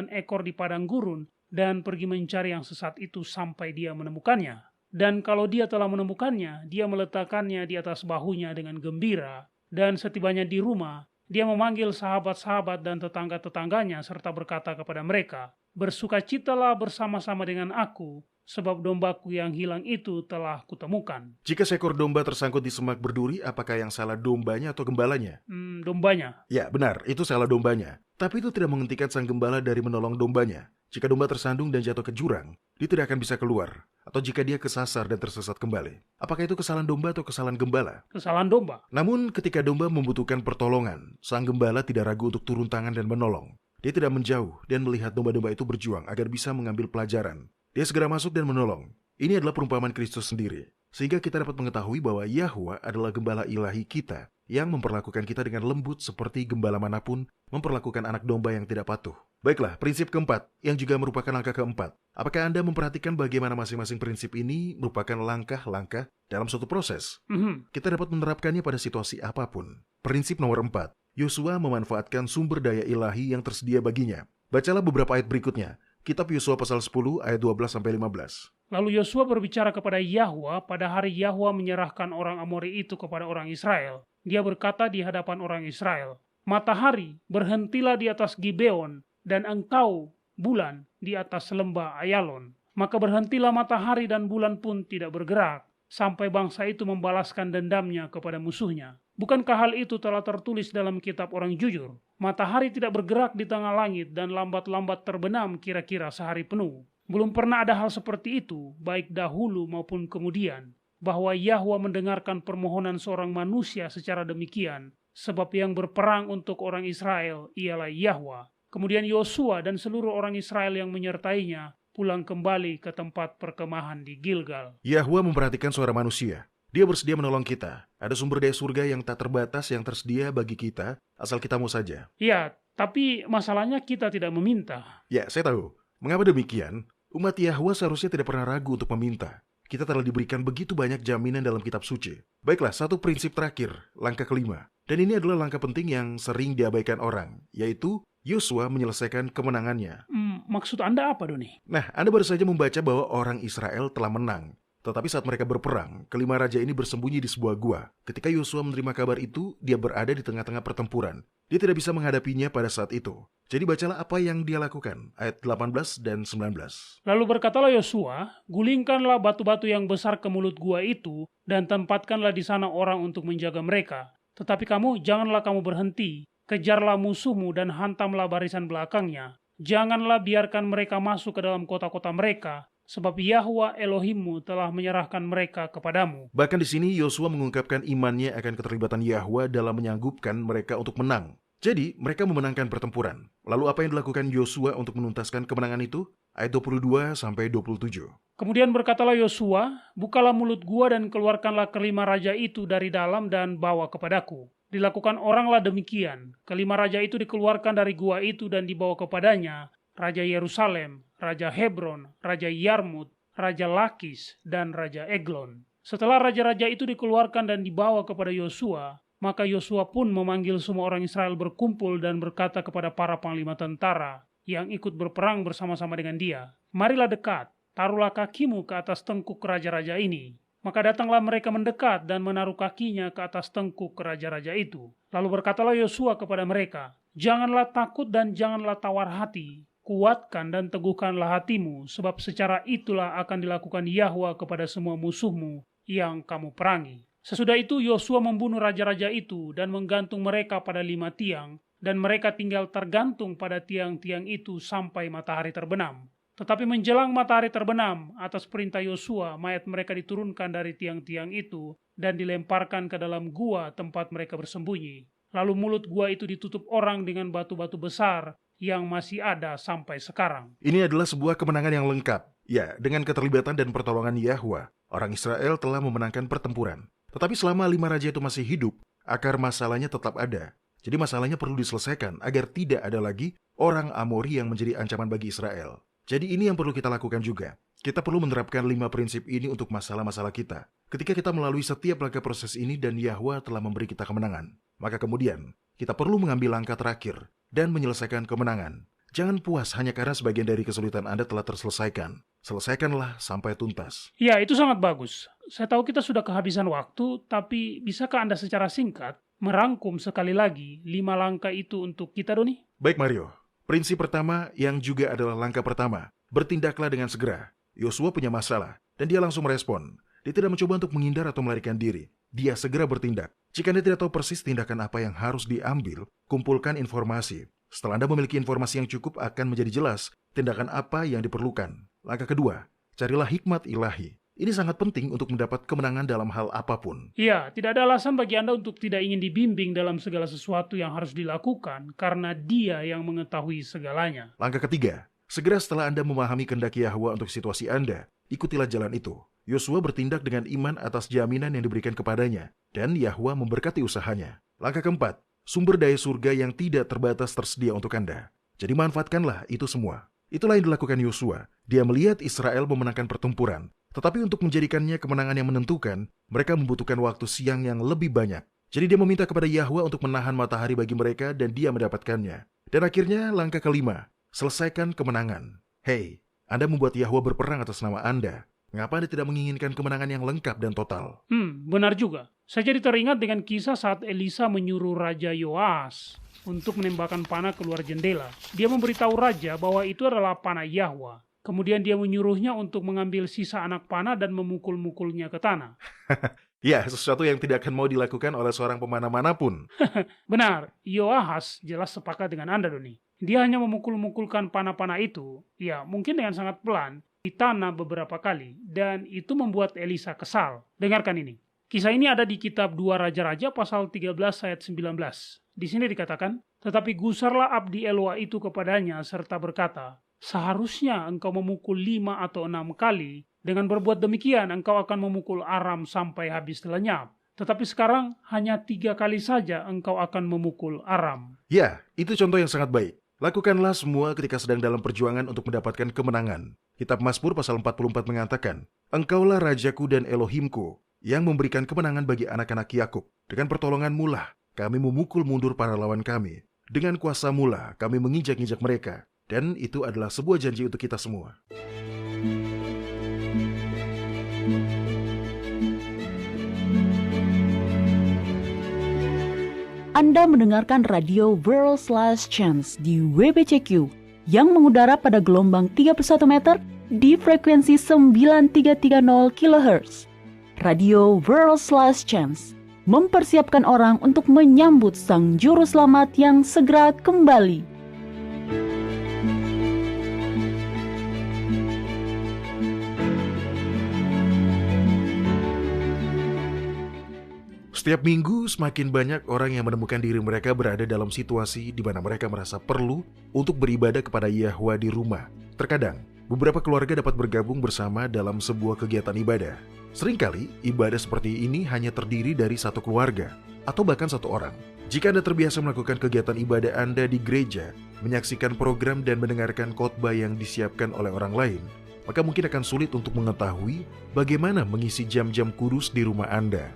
ekor di padang gurun, dan pergi mencari yang sesat itu sampai dia menemukannya. Dan kalau dia telah menemukannya, dia meletakkannya di atas bahunya dengan gembira, dan setibanya di rumah, dia memanggil sahabat-sahabat dan tetangga-tetangganya serta berkata kepada mereka, bersukacitalah bersama-sama dengan aku, sebab dombaku yang hilang itu telah kutemukan. Jika seekor domba tersangkut di semak berduri, apakah yang salah dombanya atau gembalanya? Dombanya. Ya, benar, itu salah dombanya. Tapi itu tidak menghentikan sang gembala dari menolong dombanya. Jika domba tersandung dan jatuh ke jurang, dia tidak akan bisa keluar. Atau jika dia kesasar dan tersesat kembali. Apakah itu kesalahan domba atau kesalahan gembala? Kesalahan domba. Namun ketika domba membutuhkan pertolongan, sang gembala tidak ragu untuk turun tangan dan menolong. Dia tidak menjauh dan melihat domba-domba itu berjuang agar bisa mengambil pelajaran. Dia segera masuk dan menolong. Ini adalah perumpamaan Kristus sendiri. Sehingga kita dapat mengetahui bahwa Yahwa adalah gembala ilahi kita yang memperlakukan kita dengan lembut seperti gembala manapun memperlakukan anak domba yang tidak patuh. Baiklah, prinsip keempat, yang juga merupakan langkah keempat. Apakah Anda memperhatikan bagaimana masing-masing prinsip ini merupakan langkah-langkah dalam suatu proses? Kita dapat menerapkannya pada situasi apapun. Prinsip nomor 4, Yosua memanfaatkan sumber daya ilahi yang tersedia baginya. Bacalah beberapa ayat berikutnya. Kitab Yosua pasal 10 ayat 12-15. Lalu Yosua berbicara kepada Yahwa pada hari Yahwa menyerahkan orang Amori itu kepada orang Israel. Dia berkata di hadapan orang Israel, matahari, berhentilah di atas Gibeon, dan engkau, bulan, di atas lembah Ayalon. Maka berhentilah matahari dan bulan pun tidak bergerak, sampai bangsa itu membalaskan dendamnya kepada musuhnya. Bukankah hal itu telah tertulis dalam kitab orang jujur? Matahari tidak bergerak di tengah langit dan lambat-lambat terbenam kira-kira sehari penuh. Belum pernah ada hal seperti itu, baik dahulu maupun kemudian, bahwa Yahwa mendengarkan permohonan seorang manusia secara demikian, sebab yang berperang untuk orang Israel ialah Yahwa. Kemudian Yosua dan seluruh orang Israel yang menyertainya pulang kembali ke tempat perkemahan di Gilgal. Yahwa memperhatikan suara manusia. Dia bersedia menolong kita. Ada sumber daya surga yang tak terbatas yang tersedia bagi kita, asal kita mau saja. Ya, tapi masalahnya kita tidak meminta. Ya, saya tahu. Mengapa demikian? Umat Yahwa seharusnya tidak pernah ragu untuk meminta. Kita telah diberikan begitu banyak jaminan dalam kitab suci. Baiklah, satu prinsip terakhir, langkah kelima. Dan ini adalah langkah penting yang sering diabaikan orang, yaitu Yosua menyelesaikan kemenangannya. Maksud Anda apa, Doni? Nah, Anda baru saja membaca bahwa orang Israel telah menang. Tetapi saat mereka berperang, kelima raja ini bersembunyi di sebuah gua. Ketika Yosua menerima kabar itu, dia berada di tengah-tengah pertempuran. Dia tidak bisa menghadapinya pada saat itu. Jadi bacalah apa yang dia lakukan, ayat 18 dan 19. Lalu berkatalah Yosua, gulingkanlah batu-batu yang besar ke mulut gua itu, dan tempatkanlah di sana orang untuk menjaga mereka. Tetapi janganlah kamu berhenti. Kejarlah musuhmu dan hantamlah barisan belakangnya. Janganlah biarkan mereka masuk ke dalam kota-kota mereka, sebab Yahwa Elohimmu telah menyerahkan mereka kepadamu. Bahkan di sini Yosua mengungkapkan imannya akan keterlibatan Yahwa dalam menyanggupkan mereka untuk menang. Jadi mereka memenangkan pertempuran. Lalu apa yang dilakukan Yosua untuk menuntaskan kemenangan itu? Ayat 22 sampai 27. Kemudian berkatalah Yosua, bukalah mulut gua dan keluarkanlah kelima raja itu dari dalam dan bawa kepadaku. Dilakukan oranglah demikian. Kelima raja itu dikeluarkan dari gua itu dan dibawa kepadanya, Raja Yerusalem, Raja Hebron, Raja Yarmut, Raja Lakis, dan Raja Eglon. Setelah raja-raja itu dikeluarkan dan dibawa kepada Yosua, maka Yosua pun memanggil semua orang Israel berkumpul dan berkata kepada para panglima tentara yang ikut berperang bersama-sama dengan dia, marilah dekat, taruhlah kakimu ke atas tengkuk raja-raja ini. Maka datanglah mereka mendekat dan menaruh kakinya ke atas tengkuk raja-raja itu. Lalu berkatalah Yosua kepada mereka, janganlah takut dan janganlah tawar hati. Kuatkan dan teguhkanlah hatimu, sebab secara itulah akan dilakukan Yahwa kepada semua musuhmu yang kamu perangi. Sesudah itu Yosua membunuh raja-raja itu dan menggantung mereka pada 5 tiang, dan mereka tinggal tergantung pada tiang-tiang itu sampai matahari terbenam. Tetapi menjelang matahari terbenam, atas perintah Yosua, mayat mereka diturunkan dari tiang-tiang itu dan dilemparkan ke dalam gua tempat mereka bersembunyi. Lalu mulut gua itu ditutup orang dengan batu-batu besar yang masih ada sampai sekarang. Ini adalah sebuah kemenangan yang lengkap. Ya, dengan keterlibatan dan pertolongan Yahwa, orang Israel telah memenangkan pertempuran. Tetapi selama 5 raja itu masih hidup, akar masalahnya tetap ada. Jadi masalahnya perlu diselesaikan agar tidak ada lagi orang Amori yang menjadi ancaman bagi Israel. Jadi ini yang perlu kita lakukan juga. Kita perlu menerapkan 5 prinsip ini untuk masalah-masalah kita. Ketika kita melalui setiap langkah proses ini dan Yahwa telah memberi kita kemenangan, maka kemudian kita perlu mengambil langkah terakhir dan menyelesaikan kemenangan. Jangan puas hanya karena sebagian dari kesulitan Anda telah terselesaikan. Selesaikanlah sampai tuntas. Ya, itu sangat bagus. Saya tahu kita sudah kehabisan waktu, tapi bisakah Anda secara singkat merangkum sekali lagi 5 langkah itu untuk kita, Doni? Baik, Mario. Prinsip pertama yang juga adalah langkah pertama, bertindaklah dengan segera. Yosua punya masalah, dan dia langsung merespon. Dia tidak mencoba untuk menghindar atau melarikan diri. Dia segera bertindak. Jika Anda tidak tahu persis tindakan apa yang harus diambil, kumpulkan informasi. Setelah Anda memiliki informasi yang cukup, akan menjadi jelas tindakan apa yang diperlukan. Langkah kedua, carilah hikmat ilahi. Ini sangat penting untuk mendapat kemenangan dalam hal apapun. Ya, tidak ada alasan bagi Anda untuk tidak ingin dibimbing dalam segala sesuatu yang harus dilakukan, karena Dia yang mengetahui segalanya. Langkah ketiga, segera setelah Anda memahami kehendak Yahwa untuk situasi Anda, ikutilah jalan itu. Yosua bertindak dengan iman atas jaminan yang diberikan kepadanya, dan Yahwa memberkati usahanya. Langkah keempat, sumber daya surga yang tidak terbatas tersedia untuk Anda. Jadi manfaatkanlah itu semua. Itulah yang dilakukan Yosua. Dia melihat Israel memenangkan pertempuran. Tetapi untuk menjadikannya kemenangan yang menentukan, mereka membutuhkan waktu siang yang lebih banyak. Jadi dia meminta kepada Yahwa untuk menahan matahari bagi mereka dan dia mendapatkannya. Dan akhirnya langkah kelima, selesaikan kemenangan. Hei, Anda membuat Yahwa berperang atas nama Anda. Mengapa Anda tidak menginginkan kemenangan yang lengkap dan total? Benar juga. Saya jadi teringat dengan kisah saat Elisa menyuruh Raja Yoas untuk menembakkan panah keluar jendela. Dia memberitahu Raja bahwa itu adalah panah Yahwa. Kemudian dia menyuruhnya untuk mengambil sisa anak panah dan memukul-mukulnya ke tanah. Ya, sesuatu yang tidak akan mau dilakukan oleh seorang pemanah manapun. Benar, Yoahas jelas sepakat dengan Anda, Doni. Dia hanya memukul-mukulkan panah-panah itu, ya mungkin dengan sangat pelan, di tanah beberapa kali, dan itu membuat Elisa kesal. Dengarkan ini. Kisah ini ada di kitab 2 Raja-Raja pasal 13 ayat 19. Di sini dikatakan, tetapi gusarlah abdi Eloa itu kepadanya serta berkata, seharusnya engkau memukul 5 atau 6 kali. Dengan berbuat demikian, engkau akan memukul Aram sampai habis lenyap. Tetapi sekarang hanya 3 kali saja engkau akan memukul Aram. Ya, itu contoh yang sangat baik. Lakukanlah semua ketika sedang dalam perjuangan untuk mendapatkan kemenangan. Kitab Mazmur pasal 44 mengatakan, engkaulah Rajaku dan Elohimku, yang memberikan kemenangan bagi anak-anak Yakub. Dengan pertolonganmu lah, kami memukul mundur para lawan kami. Dengan kuasamu lah, kami menginjak-injak mereka. Dan itu adalah sebuah janji untuk kita semua. Anda mendengarkan radio World's Last Chance di WBCQ yang mengudara pada gelombang 31 meter di frekuensi 9330 kHz. Radio World's Last Chance mempersiapkan orang untuk menyambut Sang Juru Selamat yang segera kembali. Setiap minggu semakin banyak orang yang menemukan diri mereka berada dalam situasi di mana mereka merasa perlu untuk beribadah kepada Yahwa di rumah. Terkadang, beberapa keluarga dapat bergabung bersama dalam sebuah kegiatan ibadah. Seringkali, ibadah seperti ini hanya terdiri dari satu keluarga, atau bahkan satu orang. Jika Anda terbiasa melakukan kegiatan ibadah Anda di gereja, menyaksikan program dan mendengarkan khotbah yang disiapkan oleh orang lain, maka mungkin akan sulit untuk mengetahui bagaimana mengisi jam-jam kudus di rumah Anda.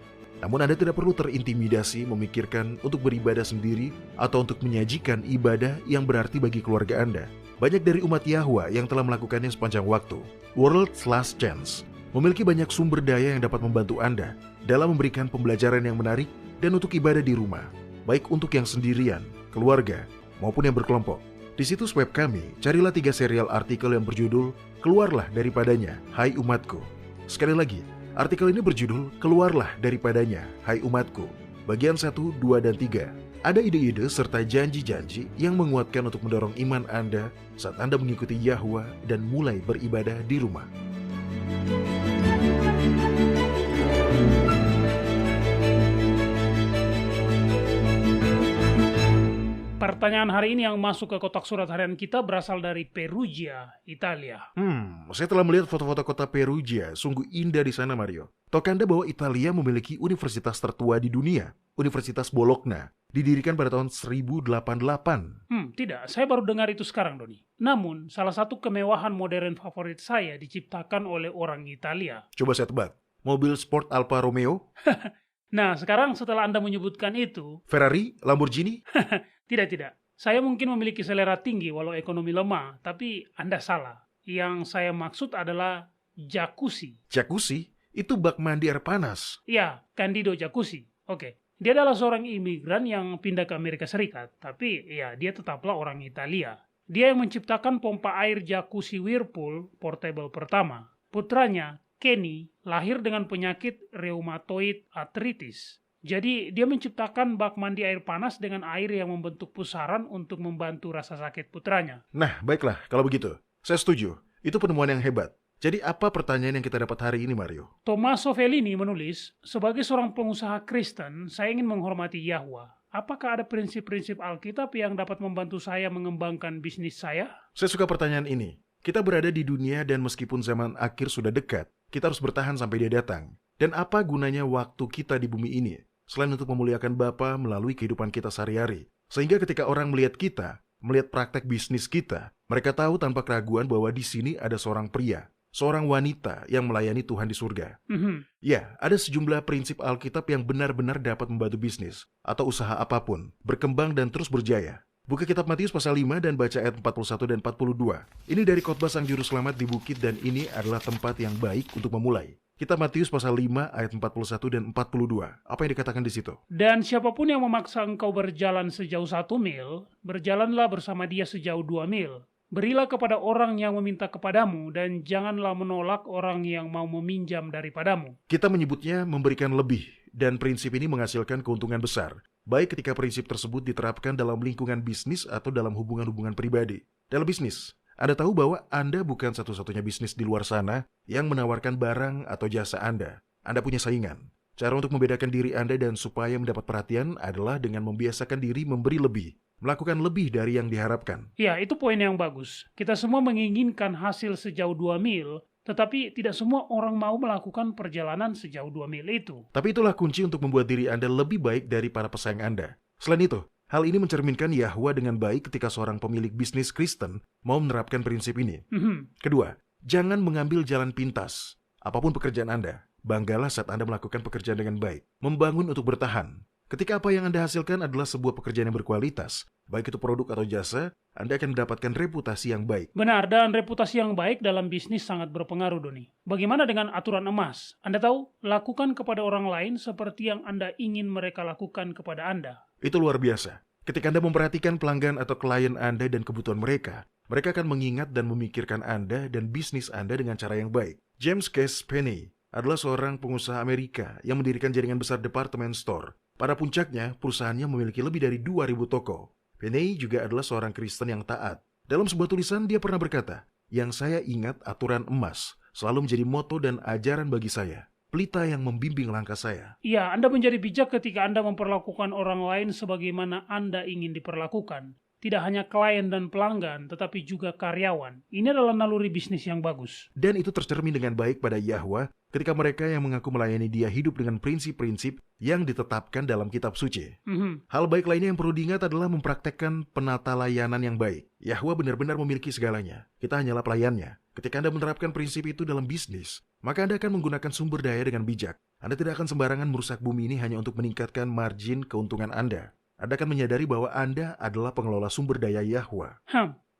Namun Anda tidak perlu terintimidasi memikirkan untuk beribadah sendiri atau untuk menyajikan ibadah yang berarti bagi keluarga Anda. Banyak dari umat Yahwa yang telah melakukannya sepanjang waktu. World's Last Chance memiliki banyak sumber daya yang dapat membantu Anda dalam memberikan pembelajaran yang menarik dan untuk ibadah di rumah, baik untuk yang sendirian, keluarga, maupun yang berkelompok. Di situs web kami, carilah 3 serial artikel yang berjudul Keluarlah Daripadanya, Hai Umatku. Sekali lagi, artikel ini berjudul Keluarlah Daripadanya, Hai Umatku. Bagian 1, 2, dan 3. Ada ide-ide serta janji-janji yang menguatkan untuk mendorong iman Anda saat Anda mengikuti Yahwa dan mulai beribadah di rumah. Pertanyaan hari ini yang masuk ke kotak surat harian kita berasal dari Perugia, Italia. Saya telah melihat foto-foto kota Perugia. Sungguh indah di sana, Mario. Tahukah Anda bahwa Italia memiliki universitas tertua di dunia? Universitas Bologna. Didirikan pada tahun 1088. Tidak. Saya baru dengar itu sekarang, Doni. Namun, salah satu kemewahan modern favorit saya diciptakan oleh orang Italia. Coba saya tebak. Mobil sport Alfa Romeo? Nah, sekarang setelah Anda menyebutkan itu... Ferrari? Lamborghini? Tidak. Saya mungkin memiliki selera tinggi walau ekonomi lemah, tapi Anda salah. Yang saya maksud adalah jacuzzi. Jacuzzi? Itu bak mandi air panas. Ya, Candido Jacuzzi. Oke. Dia adalah seorang imigran yang pindah ke Amerika Serikat, tapi ya dia tetaplah orang Italia. Dia yang menciptakan pompa air jacuzzi Whirlpool portable pertama. Putranya, Kenny, lahir dengan penyakit rheumatoid arthritis. Jadi, dia menciptakan bak mandi air panas dengan air yang membentuk pusaran untuk membantu rasa sakit putranya. Nah, baiklah, kalau begitu. Saya setuju. Itu penemuan yang hebat. Jadi, apa pertanyaan yang kita dapat hari ini, Mario? Tommaso Fellini menulis, sebagai seorang pengusaha Kristen, saya ingin menghormati Yahwa. Apakah ada prinsip-prinsip Alkitab yang dapat membantu saya mengembangkan bisnis saya? Saya suka pertanyaan ini. Kita berada di dunia dan meskipun zaman akhir sudah dekat, kita harus bertahan sampai dia datang. Dan apa gunanya waktu kita di bumi ini? Selain untuk memuliakan Bapa melalui kehidupan kita sehari-hari. Sehingga ketika orang melihat kita, melihat praktek bisnis kita, mereka tahu tanpa keraguan bahwa di sini ada seorang pria, seorang wanita yang melayani Tuhan di surga. Ya, ada sejumlah prinsip Alkitab yang benar-benar dapat membantu bisnis atau usaha apapun berkembang dan terus berjaya. Buka kitab Matius pasal 5 dan baca ayat 41 dan 42. Ini dari khotbah Sang Juru Selamat di bukit dan ini adalah tempat yang baik untuk memulai. Kitab Matius pasal 5 ayat 41 dan 42. Apa yang dikatakan di situ? Dan siapapun yang memaksa engkau berjalan sejauh 1 mil, berjalanlah bersama dia sejauh 2 mil. Berilah kepada orang yang meminta kepadamu dan janganlah menolak orang yang mau meminjam daripadamu. Kita menyebutnya memberikan lebih dan prinsip ini menghasilkan keuntungan besar. Baik ketika prinsip tersebut diterapkan dalam lingkungan bisnis atau dalam hubungan-hubungan pribadi. Dalam bisnis, Anda tahu bahwa Anda bukan satu-satunya bisnis di luar sana yang menawarkan barang atau jasa Anda. Anda punya saingan. Cara untuk membedakan diri Anda dan supaya mendapat perhatian adalah dengan membiasakan diri memberi lebih. Melakukan lebih dari yang diharapkan. Ya, itu poin yang bagus. Kita semua menginginkan hasil sejauh 2 mil, tetapi tidak semua orang mau melakukan perjalanan sejauh 2 mil itu. Tapi itulah kunci untuk membuat diri Anda lebih baik dari para pesaing Anda. Selain itu, hal ini mencerminkan Yahwa dengan baik ketika seorang pemilik bisnis Kristen mau menerapkan prinsip ini. Kedua, jangan mengambil jalan pintas. Apapun pekerjaan Anda, banggalah saat Anda melakukan pekerjaan dengan baik. Membangun untuk bertahan. Ketika apa yang Anda hasilkan adalah sebuah pekerjaan yang berkualitas, baik itu produk atau jasa, Anda akan mendapatkan reputasi yang baik. Benar, dan reputasi yang baik dalam bisnis sangat berpengaruh, Doni. Bagaimana dengan aturan emas? Anda tahu, lakukan kepada orang lain seperti yang Anda ingin mereka lakukan kepada Anda. Itu luar biasa. Ketika Anda memperhatikan pelanggan atau klien Anda dan kebutuhan mereka akan mengingat dan memikirkan Anda dan bisnis Anda dengan cara yang baik. James Case Penney adalah seorang pengusaha Amerika yang mendirikan jaringan besar department store. Pada puncaknya, perusahaannya memiliki lebih dari 2.000 toko. Penney juga adalah seorang Kristen yang taat. Dalam sebuah tulisan dia pernah berkata, "Yang saya ingat aturan emas selalu menjadi moto dan ajaran bagi saya. Pelita yang membimbing langkah saya." Ya, Anda menjadi bijak ketika Anda memperlakukan orang lain sebagaimana Anda ingin diperlakukan. Tidak hanya klien dan pelanggan, tetapi juga karyawan. Ini adalah naluri bisnis yang bagus. Dan itu tercermin dengan baik pada Yahwa ketika mereka yang mengaku melayani dia hidup dengan prinsip-prinsip yang ditetapkan dalam kitab suci. Hal baik lainnya yang perlu diingat adalah mempraktekkan penata layanan yang baik. Yahwa benar-benar memiliki segalanya. Kita hanyalah pelayannya. Ketika Anda menerapkan prinsip itu dalam bisnis, maka Anda akan menggunakan sumber daya dengan bijak. Anda tidak akan sembarangan merusak bumi ini hanya untuk meningkatkan margin keuntungan Anda. Anda akan menyadari bahwa Anda adalah pengelola sumber daya Yahwa.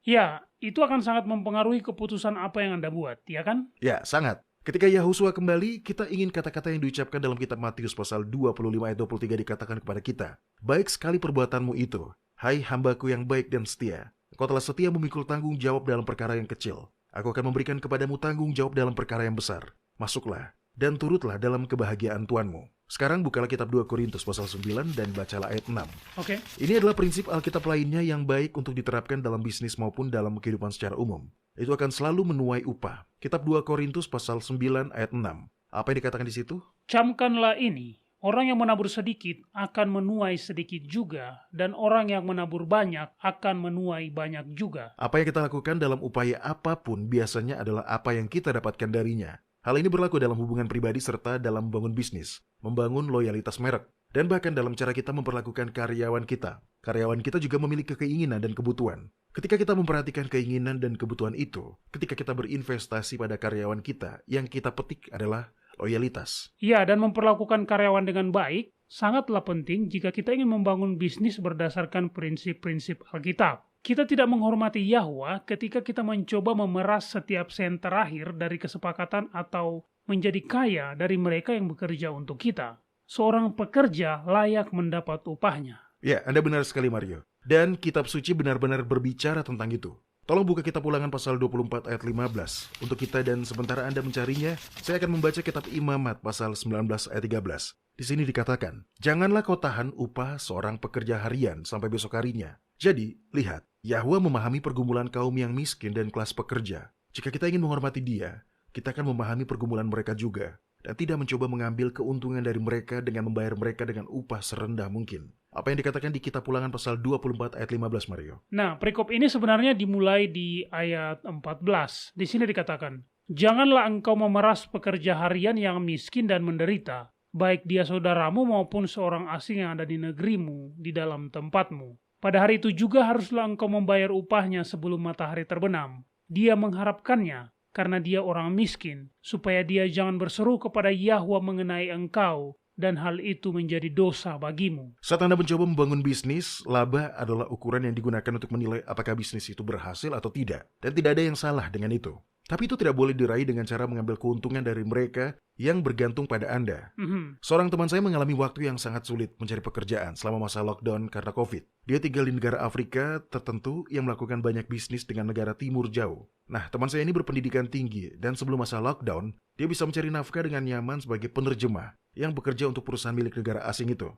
Ya, itu akan sangat mempengaruhi keputusan apa yang Anda buat, ya kan? Ya, sangat. Ketika Yahusua kembali, kita ingin kata-kata yang diucapkan dalam kitab Matius pasal 25 ayat 23 dikatakan kepada kita. "Baik sekali perbuatanmu itu, hai hambaku yang baik dan setia. Engkau telah setia memikul tanggung jawab dalam perkara yang kecil. Aku akan memberikan kepadamu tanggung jawab dalam perkara yang besar. Masuklah dan turutlah dalam kebahagiaan Tuanmu." Sekarang bukalah kitab 2 Korintus pasal 9 dan bacalah ayat 6. Oke. Ini adalah prinsip Alkitab lainnya yang baik untuk diterapkan dalam bisnis maupun dalam kehidupan secara umum. Itu akan selalu menuai upah. Kitab 2 Korintus pasal 9 ayat 6. Apa yang dikatakan di situ? "Camkanlah ini, orang yang menabur sedikit akan menuai sedikit juga, dan orang yang menabur banyak akan menuai banyak juga." Apa yang kita lakukan dalam upaya apapun biasanya adalah apa yang kita dapatkan darinya. Hal ini berlaku dalam hubungan pribadi serta dalam membangun bisnis, membangun loyalitas merek, dan bahkan dalam cara kita memperlakukan karyawan kita. Karyawan kita juga memiliki keinginan dan kebutuhan. Ketika kita memperhatikan keinginan dan kebutuhan itu, ketika kita berinvestasi pada karyawan kita, yang kita petik adalah loyalitas. Ya, dan memperlakukan karyawan dengan baik sangatlah penting jika kita ingin membangun bisnis berdasarkan prinsip-prinsip Alkitab. Kita tidak menghormati Yahwa ketika kita mencoba memeras setiap sen terakhir dari kesepakatan atau menjadi kaya dari mereka yang bekerja untuk kita. Seorang pekerja layak mendapat upahnya. Ya, Anda benar sekali, Mario. Dan kitab suci benar-benar berbicara tentang itu. Tolong buka kitab Ulangan pasal 24 ayat 15 untuk kita, dan sementara Anda mencarinya, saya akan membaca kitab Imamat pasal 19 ayat 13. Di sini dikatakan, "Janganlah kau tahan upah seorang pekerja harian sampai besok harinya." Jadi, lihat, Yahwa memahami pergumulan kaum yang miskin dan kelas pekerja. Jika kita ingin menghormati dia, kita akan memahami pergumulan mereka juga, dan tidak mencoba mengambil keuntungan dari mereka dengan membayar mereka dengan upah serendah mungkin. Apa yang dikatakan di kitab Ulangan pasal 24 ayat 15, Mario? Nah, perikop ini sebenarnya dimulai di ayat 14. Di sini dikatakan, "Janganlah engkau memeras pekerja harian yang miskin dan menderita, baik dia saudaramu maupun seorang asing yang ada di negerimu, di dalam tempatmu. Pada hari itu juga haruslah engkau membayar upahnya sebelum matahari terbenam. Dia mengharapkannya, karena dia orang miskin, supaya dia jangan berseru kepada Yahwa mengenai engkau, dan hal itu menjadi dosa bagimu." Saat Anda mencoba membangun bisnis, laba adalah ukuran yang digunakan untuk menilai apakah bisnis itu berhasil atau tidak. Dan tidak ada yang salah dengan itu. Tapi itu tidak boleh diraih dengan cara mengambil keuntungan dari mereka yang bergantung pada Anda. Seorang teman saya mengalami waktu yang sangat sulit mencari pekerjaan selama masa lockdown karena COVID. Dia tinggal di negara Afrika tertentu yang melakukan banyak bisnis dengan negara timur jauh. Nah, teman saya ini berpendidikan tinggi, dan sebelum masa lockdown, dia bisa mencari nafkah dengan nyaman sebagai penerjemah yang bekerja untuk perusahaan milik negara asing itu.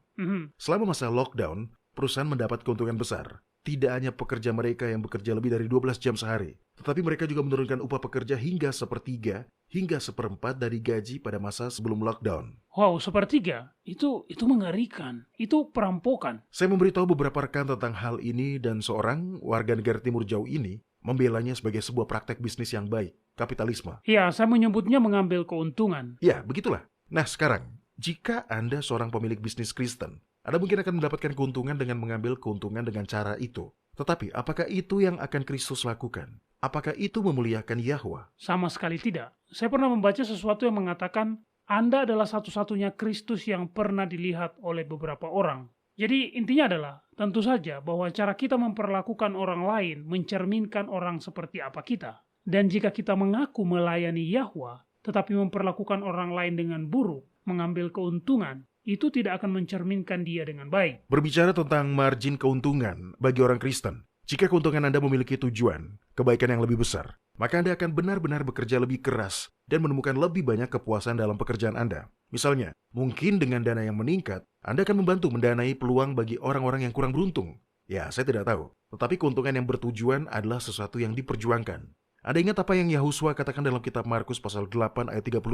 Selama masa lockdown, perusahaan mendapat keuntungan besar. Tidak hanya pekerja mereka yang bekerja lebih dari 12 jam sehari, tetapi mereka juga menurunkan upah pekerja hingga 1/3 hingga 1/4 dari gaji pada masa sebelum lockdown. Wow, 1/3? Itu mengerikan. Itu perampokan. Saya memberitahu beberapa rekan tentang hal ini, dan seorang warga negara timur jauh ini membelanya sebagai sebuah praktek bisnis yang baik, kapitalisme. Ya, saya menyebutnya mengambil keuntungan. Ya, begitulah. Nah, sekarang, jika Anda seorang pemilik bisnis Kristen, Anda mungkin akan mendapatkan keuntungan dengan mengambil keuntungan dengan cara itu. Tetapi, apakah itu yang akan Kristus lakukan? Apakah itu memuliakan Yahwa? Sama sekali tidak. Saya pernah membaca sesuatu yang mengatakan, Anda adalah satu-satunya Kristus yang pernah dilihat oleh beberapa orang. Jadi intinya adalah, tentu saja bahwa cara kita memperlakukan orang lain mencerminkan orang seperti apa kita. Dan jika kita mengaku melayani Yahwa, tetapi memperlakukan orang lain dengan buruk, mengambil keuntungan, itu tidak akan mencerminkan dia dengan baik. Berbicara tentang margin keuntungan bagi orang Kristen, jika keuntungan Anda memiliki tujuan, kebaikan yang lebih besar, maka Anda akan benar-benar bekerja lebih keras dan menemukan lebih banyak kepuasan dalam pekerjaan Anda. Misalnya, mungkin dengan dana yang meningkat, Anda akan membantu mendanai peluang bagi orang-orang yang kurang beruntung. Ya, saya tidak tahu. Tetapi keuntungan yang bertujuan adalah sesuatu yang diperjuangkan. Anda ingat apa yang Yahusua katakan dalam kitab Markus pasal 8 ayat 36?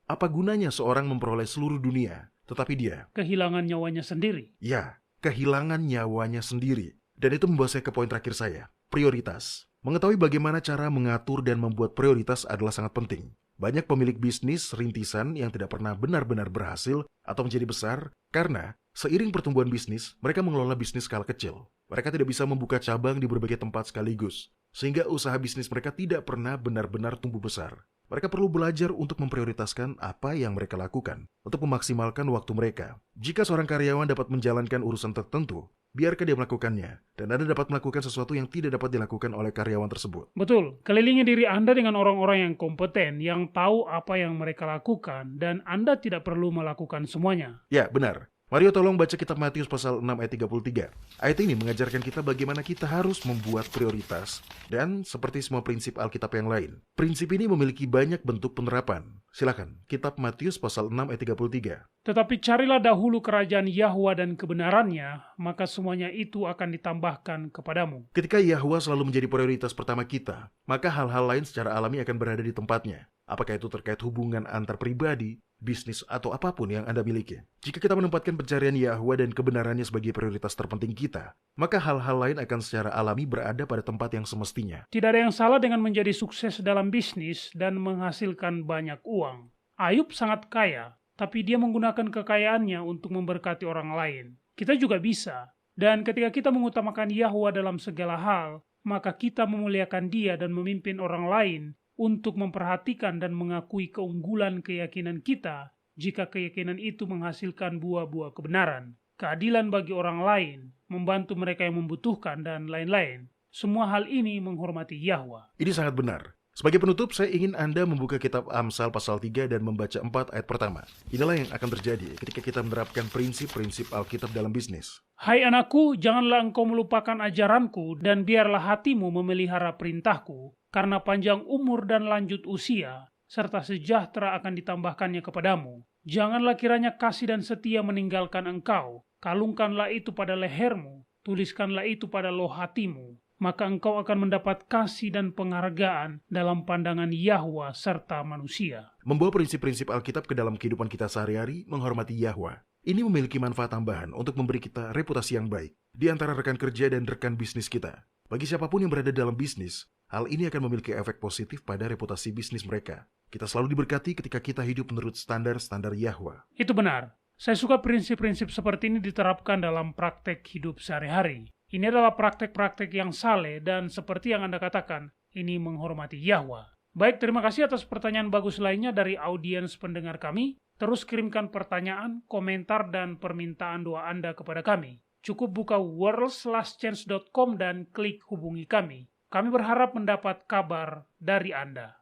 Apa gunanya seorang memperoleh seluruh dunia, tetapi dia Kehilangan nyawanya sendiri. ya, kehilangan nyawanya sendiri. Dan itu membawa saya ke poin terakhir saya, prioritas. Mengetahui bagaimana cara mengatur dan membuat prioritas adalah sangat penting. Banyak pemilik bisnis rintisan yang tidak pernah benar-benar berhasil atau menjadi besar karena seiring pertumbuhan bisnis, mereka mengelola bisnis skala kecil. Mereka tidak bisa membuka cabang di berbagai tempat sekaligus, sehingga usaha bisnis mereka tidak pernah benar-benar tumbuh besar. Mereka perlu belajar untuk memprioritaskan apa yang mereka lakukan untuk memaksimalkan waktu mereka. Jika seorang karyawan dapat menjalankan urusan tertentu, biarkan dia melakukannya, dan Anda dapat melakukan sesuatu yang tidak dapat dilakukan oleh karyawan tersebut. Betul, kelilingi diri Anda dengan orang-orang yang kompeten, yang tahu apa yang mereka lakukan, dan Anda tidak perlu melakukan semuanya. Ya, benar. Mario tolong baca kitab Matius pasal 6 ayat 33. Ayat ini mengajarkan kita bagaimana kita harus membuat prioritas. Dan seperti semua prinsip Alkitab yang lain, prinsip ini memiliki banyak bentuk penerapan. Silakan, kitab Matius pasal 6 ayat 33. Tetapi carilah dahulu kerajaan Yahwa dan kebenarannya, maka semuanya itu akan ditambahkan kepadamu. Ketika Yahwa selalu menjadi prioritas pertama kita, maka hal-hal lain secara alami akan berada di tempatnya. Apakah itu terkait hubungan antar pribadi, bisnis, atau apapun yang Anda miliki. Jika kita menempatkan pencarian Yahwa dan kebenarannya sebagai prioritas terpenting kita, maka hal-hal lain akan secara alami berada pada tempat yang semestinya. Tidak ada yang salah dengan menjadi sukses dalam bisnis dan menghasilkan banyak uang. Ayub sangat kaya, tapi dia menggunakan kekayaannya untuk memberkati orang lain. Kita juga bisa. Dan ketika kita mengutamakan Yahwa dalam segala hal, maka kita memuliakan Dia dan memimpin orang lain untuk memperhatikan dan mengakui keunggulan keyakinan kita jika keyakinan itu menghasilkan buah-buah kebenaran, keadilan bagi orang lain, membantu mereka yang membutuhkan, dan lain-lain. Semua hal ini menghormati Yahwa. Ini sangat benar. Sebagai penutup, saya ingin Anda membuka kitab Amsal pasal 3 dan membaca 4 ayat pertama. Inilah yang akan terjadi ketika kita menerapkan prinsip-prinsip Alkitab dalam bisnis. Hai anakku, janganlah engkau melupakan ajaranku, dan biarlah hatimu memelihara perintahku, karena panjang umur dan lanjut usia, serta sejahtera akan ditambahkannya kepadamu. Janganlah kiranya kasih dan setia meninggalkan engkau. Kalungkanlah itu pada lehermu, tuliskanlah itu pada loh hatimu. Maka engkau akan mendapat kasih dan penghargaan dalam pandangan Yahwa serta manusia. Membawa prinsip-prinsip Alkitab ke dalam kehidupan kita sehari-hari, menghormati Yahwa. Ini memiliki manfaat tambahan untuk memberi kita reputasi yang baik di antara rekan kerja dan rekan bisnis kita. Bagi siapapun yang berada dalam bisnis, hal ini akan memiliki efek positif pada reputasi bisnis mereka. Kita selalu diberkati ketika kita hidup menurut standar-standar Yahwa. Itu benar. Saya suka prinsip-prinsip seperti ini diterapkan dalam praktek hidup sehari-hari. Ini adalah praktek-praktek yang saleh dan seperti yang Anda katakan, ini menghormati Yahwa. Baik, terima kasih atas pertanyaan bagus lainnya dari audiens pendengar kami. Terus kirimkan pertanyaan, komentar, dan permintaan doa Anda kepada kami. Cukup buka worldslastchance.com dan klik hubungi kami. Kami berharap mendapat kabar dari Anda.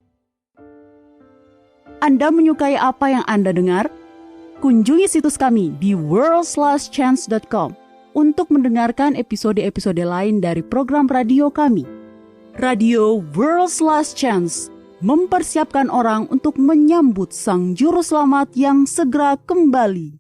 Anda menyukai apa yang Anda dengar? Kunjungi situs kami di worldslastchance.com untuk mendengarkan episode-episode lain dari program radio kami. Radio World's Last Chance mempersiapkan orang untuk menyambut Sang Juru Selamat yang segera kembali.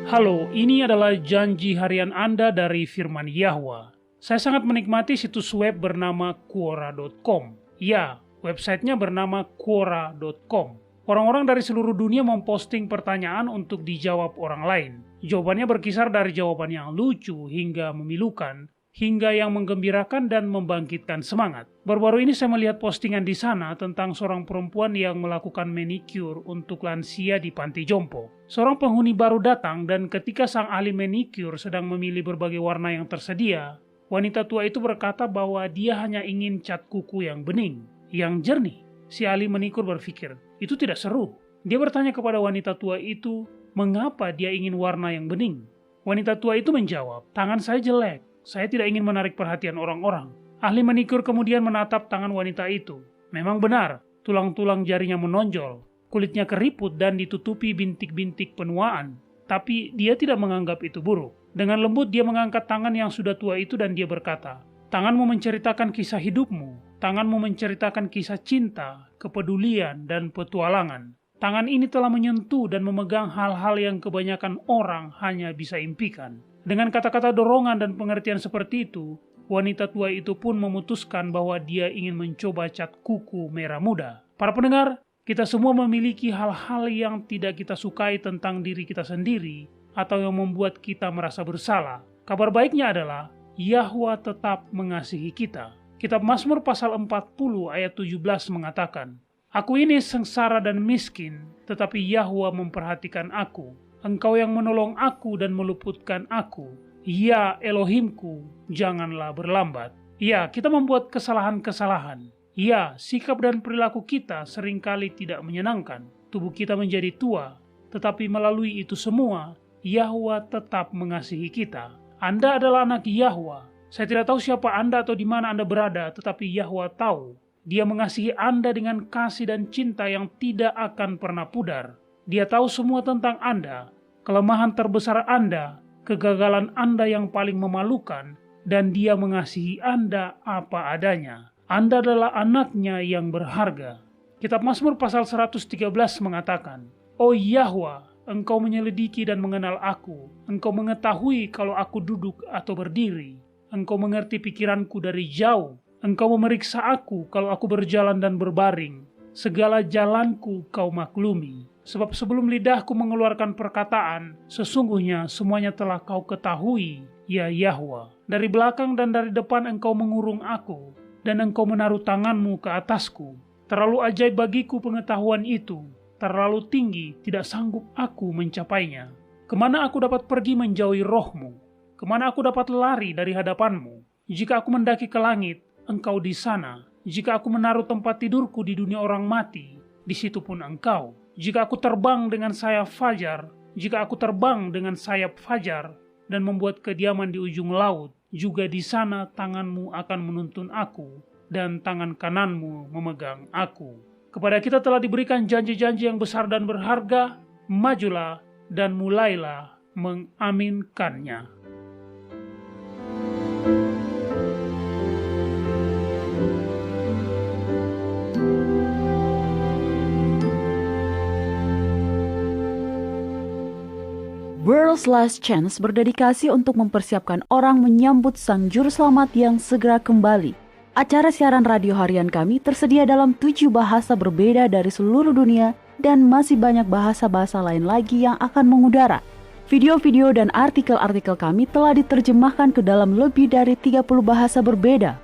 Halo, ini adalah janji harian Anda dari Firman Yahwa. Saya sangat menikmati situs web bernama Quora.com. Ya, websitenya bernama Quora.com. Orang-orang dari seluruh dunia memposting pertanyaan untuk dijawab orang lain. Jawabannya berkisar dari jawaban yang lucu hingga memilukan, hingga yang menggembirakan dan membangkitkan semangat. Baru-baru ini saya melihat postingan di sana tentang seorang perempuan yang melakukan manicure untuk lansia di panti jompo. Seorang penghuni baru datang dan ketika sang ahli manicure sedang memilih berbagai warna yang tersedia, Wanita tua itu berkata bahwa dia hanya ingin cat kuku yang bening, yang jernih. Si Ali Menikur berpikir, itu tidak seru. Dia bertanya kepada wanita tua itu, mengapa dia ingin warna yang bening? Wanita tua itu menjawab, tangan saya jelek, saya tidak ingin menarik perhatian orang-orang. Ahli Menikur kemudian menatap tangan wanita itu. Memang benar, tulang-tulang jarinya menonjol, kulitnya keriput dan ditutupi bintik-bintik penuaan. Tapi dia tidak menganggap itu buruk. Dengan lembut dia mengangkat tangan yang sudah tua itu dan dia berkata, tanganmu menceritakan kisah hidupmu, tanganmu menceritakan kisah cinta, kepedulian, dan petualangan. Tangan ini telah menyentuh dan memegang hal-hal yang kebanyakan orang hanya bisa impikan. Dengan kata-kata dorongan dan pengertian seperti itu, wanita tua itu pun memutuskan bahwa dia ingin mencoba cat kuku merah muda. Para pendengar, kita semua memiliki hal-hal yang tidak kita sukai tentang diri kita sendiri atau yang membuat kita merasa bersalah. Kabar baiknya adalah Yahwa tetap mengasihi kita. Kitab Mazmur pasal 40 ayat 17 mengatakan, Aku ini sengsara dan miskin, tetapi Yahwa memperhatikan aku. Engkau yang menolong aku dan meluputkan aku. Ya Elohimku, janganlah berlambat. Ya, kita membuat kesalahan-kesalahan. Ya, sikap dan perilaku kita seringkali tidak menyenangkan. Tubuh kita menjadi tua, tetapi melalui itu semua, Yahwa tetap mengasihi kita. Anda adalah anak Yahwa. Saya tidak tahu siapa Anda atau di mana Anda berada, tetapi Yahwa tahu. Dia mengasihi Anda dengan kasih dan cinta yang tidak akan pernah pudar. Dia tahu semua tentang Anda, kelemahan terbesar Anda, kegagalan Anda yang paling memalukan, dan dia mengasihi Anda apa adanya. Anda adalah anaknya yang berharga. Kitab Mazmur pasal 113 mengatakan, Oh Yahwa, Engkau menyelidiki dan mengenal aku. Engkau mengetahui kalau aku duduk atau berdiri. Engkau mengerti pikiranku dari jauh. Engkau memeriksa aku kalau aku berjalan dan berbaring. Segala jalanku kau maklumi. Sebab sebelum lidahku mengeluarkan perkataan, sesungguhnya semuanya telah kau ketahui, ya Yahwa. Dari belakang dan dari depan engkau mengurung aku, dan engkau menaruh tanganmu ke atasku. Terlalu ajaib bagiku pengetahuan itu, terlalu tinggi, tidak sanggup aku mencapainya. Kemana aku dapat pergi menjauhi rohmu? Kemana aku dapat lari dari hadapanmu? Jika aku mendaki ke langit, engkau di sana. Jika aku menaruh tempat tidurku di dunia orang mati, di situ pun engkau. Jika aku terbang dengan sayap fajar, jika aku terbang dengan sayap fajar, dan membuat kediaman di ujung laut, juga di sana tanganmu akan menuntun aku, dan tangan kananmu memegang aku. Kepada kita telah diberikan janji-janji yang besar dan berharga, majulah dan mulailah mengaminkannya. World's Last Chance berdedikasi untuk mempersiapkan orang menyambut Sang Juru Selamat yang segera kembali. Acara siaran radio harian kami tersedia dalam 7 bahasa berbeda dari seluruh dunia dan masih banyak bahasa-bahasa lain lagi yang akan mengudara. Video-video dan artikel-artikel kami telah diterjemahkan ke dalam lebih dari 30 bahasa berbeda.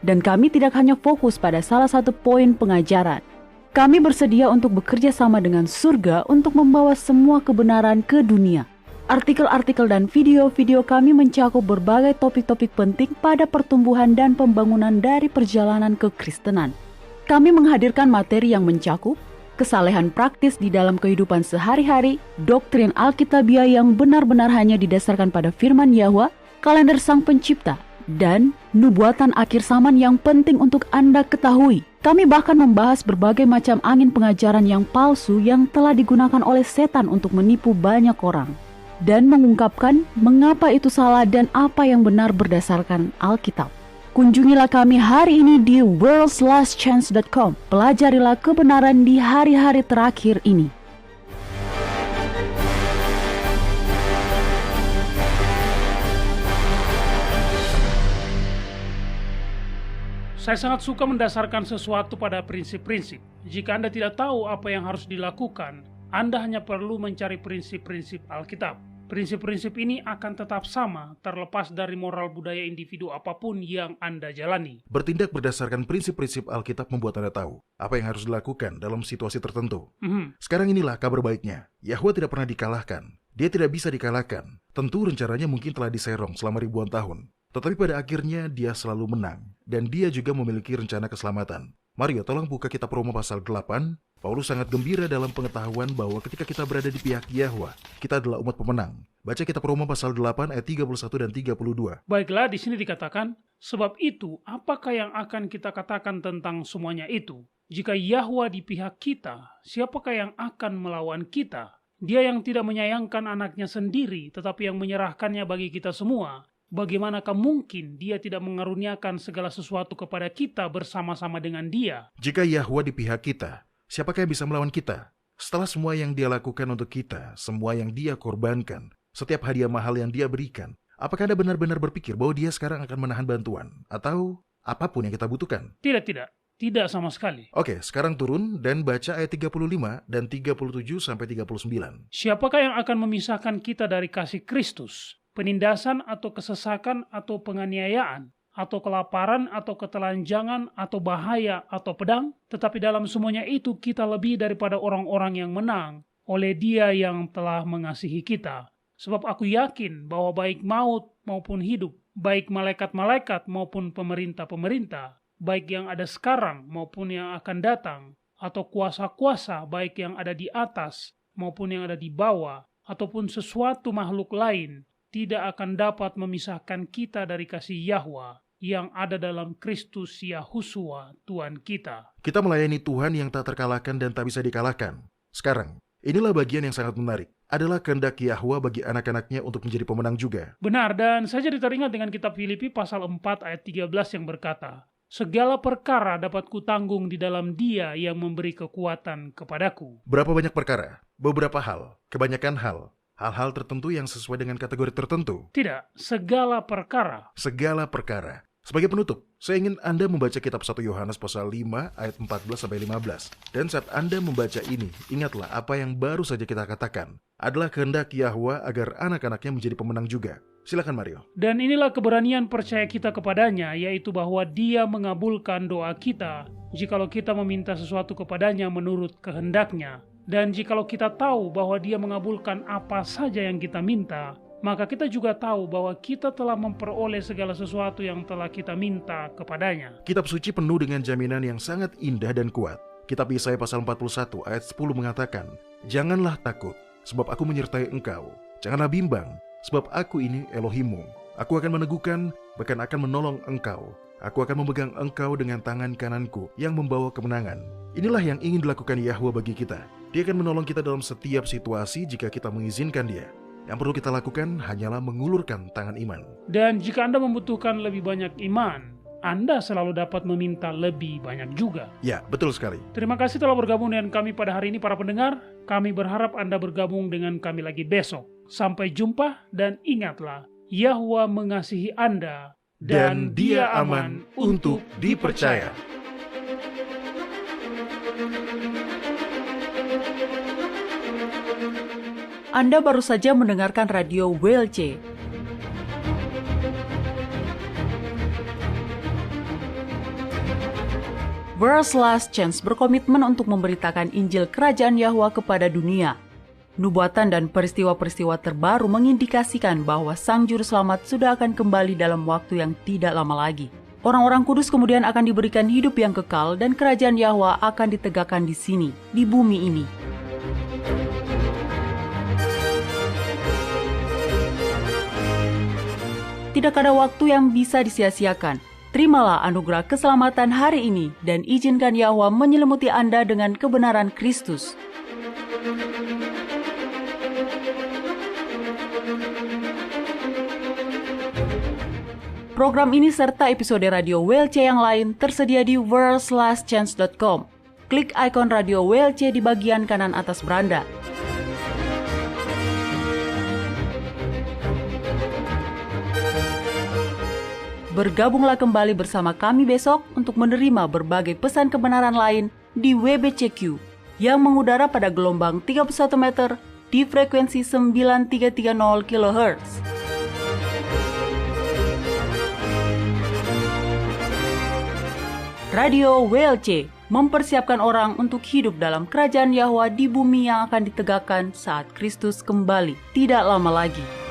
Dan kami tidak hanya fokus pada salah satu poin pengajaran. Kami bersedia untuk bekerja sama dengan surga untuk membawa semua kebenaran ke dunia. Artikel-artikel dan video-video kami mencakup berbagai topik-topik penting pada pertumbuhan dan pembangunan dari perjalanan kekristenan. Kami menghadirkan materi yang mencakup kesalehan praktis di dalam kehidupan sehari-hari, doktrin Alkitabiah yang benar-benar hanya didasarkan pada firman Yahwa, kalender Sang Pencipta, dan nubuatan akhir zaman yang penting untuk Anda ketahui. Kami bahkan membahas berbagai macam angin pengajaran yang palsu yang telah digunakan oleh setan untuk menipu banyak orang, dan mengungkapkan mengapa itu salah dan apa yang benar berdasarkan Alkitab. Kunjungilah kami hari ini di worldslastchance.com. Pelajarilah kebenaran di hari-hari terakhir ini. Saya sangat suka mendasarkan sesuatu pada prinsip-prinsip. Jika Anda tidak tahu apa yang harus dilakukan, Anda hanya perlu mencari prinsip-prinsip Alkitab. Prinsip-prinsip ini akan tetap sama terlepas dari moral budaya individu apapun yang Anda jalani. Bertindak berdasarkan prinsip-prinsip Alkitab membuat Anda tahu apa yang harus dilakukan dalam situasi tertentu. Sekarang inilah kabar baiknya. Yahwa tidak pernah dikalahkan. Dia tidak bisa dikalahkan. Tentu rencananya mungkin telah diserong selama ribuan tahun. Tetapi pada akhirnya dia selalu menang, dan dia juga memiliki rencana keselamatan. Mario, tolong buka kitab Roma pasal 8. Paulus sangat gembira dalam pengetahuan bahwa ketika kita berada di pihak Yahwa, kita adalah umat pemenang. Baca kitab Roma pasal 8 ayat 31 dan 32. Baiklah, di sini dikatakan, sebab itu apakah yang akan kita katakan tentang semuanya itu? Jika Yahwa di pihak kita, siapakah yang akan melawan kita? Dia yang tidak menyayangkan anaknya sendiri, tetapi yang menyerahkannya bagi kita semua. Bagaimanakah mungkin dia tidak mengaruniakan segala sesuatu kepada kita bersama-sama dengan dia? Jika Yahwa di pihak kita, siapakah yang bisa melawan kita? Setelah semua yang dia lakukan untuk kita, semua yang dia korbankan, setiap hadiah mahal yang dia berikan, apakah Anda benar-benar berpikir bahwa dia sekarang akan menahan bantuan? Atau apapun yang kita butuhkan? Tidak sama sekali. Oke, sekarang turun dan baca ayat 35 dan 37-39. Siapakah yang akan memisahkan kita dari kasih Kristus? Penindasan atau kesesakan atau penganiayaan, atau kelaparan atau ketelanjangan atau bahaya atau pedang? Tetapi dalam semuanya itu kita lebih daripada orang-orang yang menang oleh Dia yang telah mengasihi kita. Sebab aku yakin bahwa baik maut maupun hidup, baik malaikat-malaikat maupun pemerintah-pemerintah, baik yang ada sekarang maupun yang akan datang, atau kuasa-kuasa baik yang ada di atas maupun yang ada di bawah, ataupun sesuatu makhluk lain, tidak akan dapat memisahkan kita dari kasih Yahwa yang ada dalam Kristus Yahushua Tuhan kita. Kita melayani Tuhan yang tak terkalahkan dan tak bisa dikalahkan. Sekarang, inilah bagian yang sangat menarik. Adalah kehendak Yahwa bagi anak-anaknya untuk menjadi pemenang juga. Benar, dan saya jadi teringat dengan kitab Filipi pasal 4 ayat 13 yang berkata, segala perkara dapat kutanggung di dalam Dia yang memberi kekuatan kepadaku. Berapa banyak perkara? Beberapa hal, kebanyakan hal. Hal-hal tertentu yang sesuai dengan kategori tertentu. Tidak, segala perkara. Segala perkara. Sebagai penutup, saya ingin Anda membaca kitab 1 Yohanes pasal 5 ayat 14-15. Dan saat Anda membaca ini, ingatlah apa yang baru saja kita katakan. Adalah kehendak Yahwa agar anak-anaknya menjadi pemenang juga. Silakan Mario. Dan inilah keberanian percaya kita kepadanya, yaitu bahwa Dia mengabulkan doa kita jikalau kita meminta sesuatu kepadanya menurut kehendaknya. Dan jikalau kita tahu bahwa Dia mengabulkan apa saja yang kita minta, maka kita juga tahu bahwa kita telah memperoleh segala sesuatu yang telah kita minta kepadanya. Kitab suci penuh dengan jaminan yang sangat indah dan kuat. Kitab Yesaya pasal 41 ayat 10 mengatakan, janganlah takut, sebab aku menyertai engkau. Janganlah bimbang, sebab aku ini Elohimmu. Aku akan meneguhkan, bahkan akan menolong engkau. Aku akan memegang engkau dengan tangan kananku yang membawa kemenangan. Inilah yang ingin dilakukan Yahwa bagi kita. Dia akan menolong kita dalam setiap situasi jika kita mengizinkan Dia. Yang perlu kita lakukan hanyalah mengulurkan tangan iman. Dan jika Anda membutuhkan lebih banyak iman, Anda selalu dapat meminta lebih banyak juga. Ya, betul sekali. Terima kasih telah bergabung dengan kami pada hari ini para pendengar. Kami berharap Anda bergabung dengan kami lagi besok. Sampai jumpa dan ingatlah, Yahwa mengasihi Anda dan Dia aman untuk dipercaya. Anda baru saja mendengarkan radio WLC. World's Last Chance berkomitmen untuk memberitakan Injil Kerajaan Yahwa kepada dunia. Nubuatan dan peristiwa-peristiwa terbaru mengindikasikan bahwa Sang Juru Selamat sudah akan kembali dalam waktu yang tidak lama lagi. Orang-orang kudus kemudian akan diberikan hidup yang kekal dan Kerajaan Yahwa akan ditegakkan di sini, di bumi ini. Tidak ada waktu yang bisa disia-siakan. Terimalah anugerah keselamatan hari ini dan izinkan Yahwa menyelimuti Anda dengan kebenaran Kristus. Program ini serta episode radio WLC yang lain tersedia di worldslastchance.com. Klik ikon radio WLC di bagian kanan atas beranda. Bergabunglah kembali bersama kami besok untuk menerima berbagai pesan kebenaran lain di WBCQ yang mengudara pada gelombang 31 meter di frekuensi 9330 kHz. Radio WLC mempersiapkan orang untuk hidup dalam kerajaan Yahwa di bumi yang akan ditegakkan saat Kristus kembali tidak lama lagi.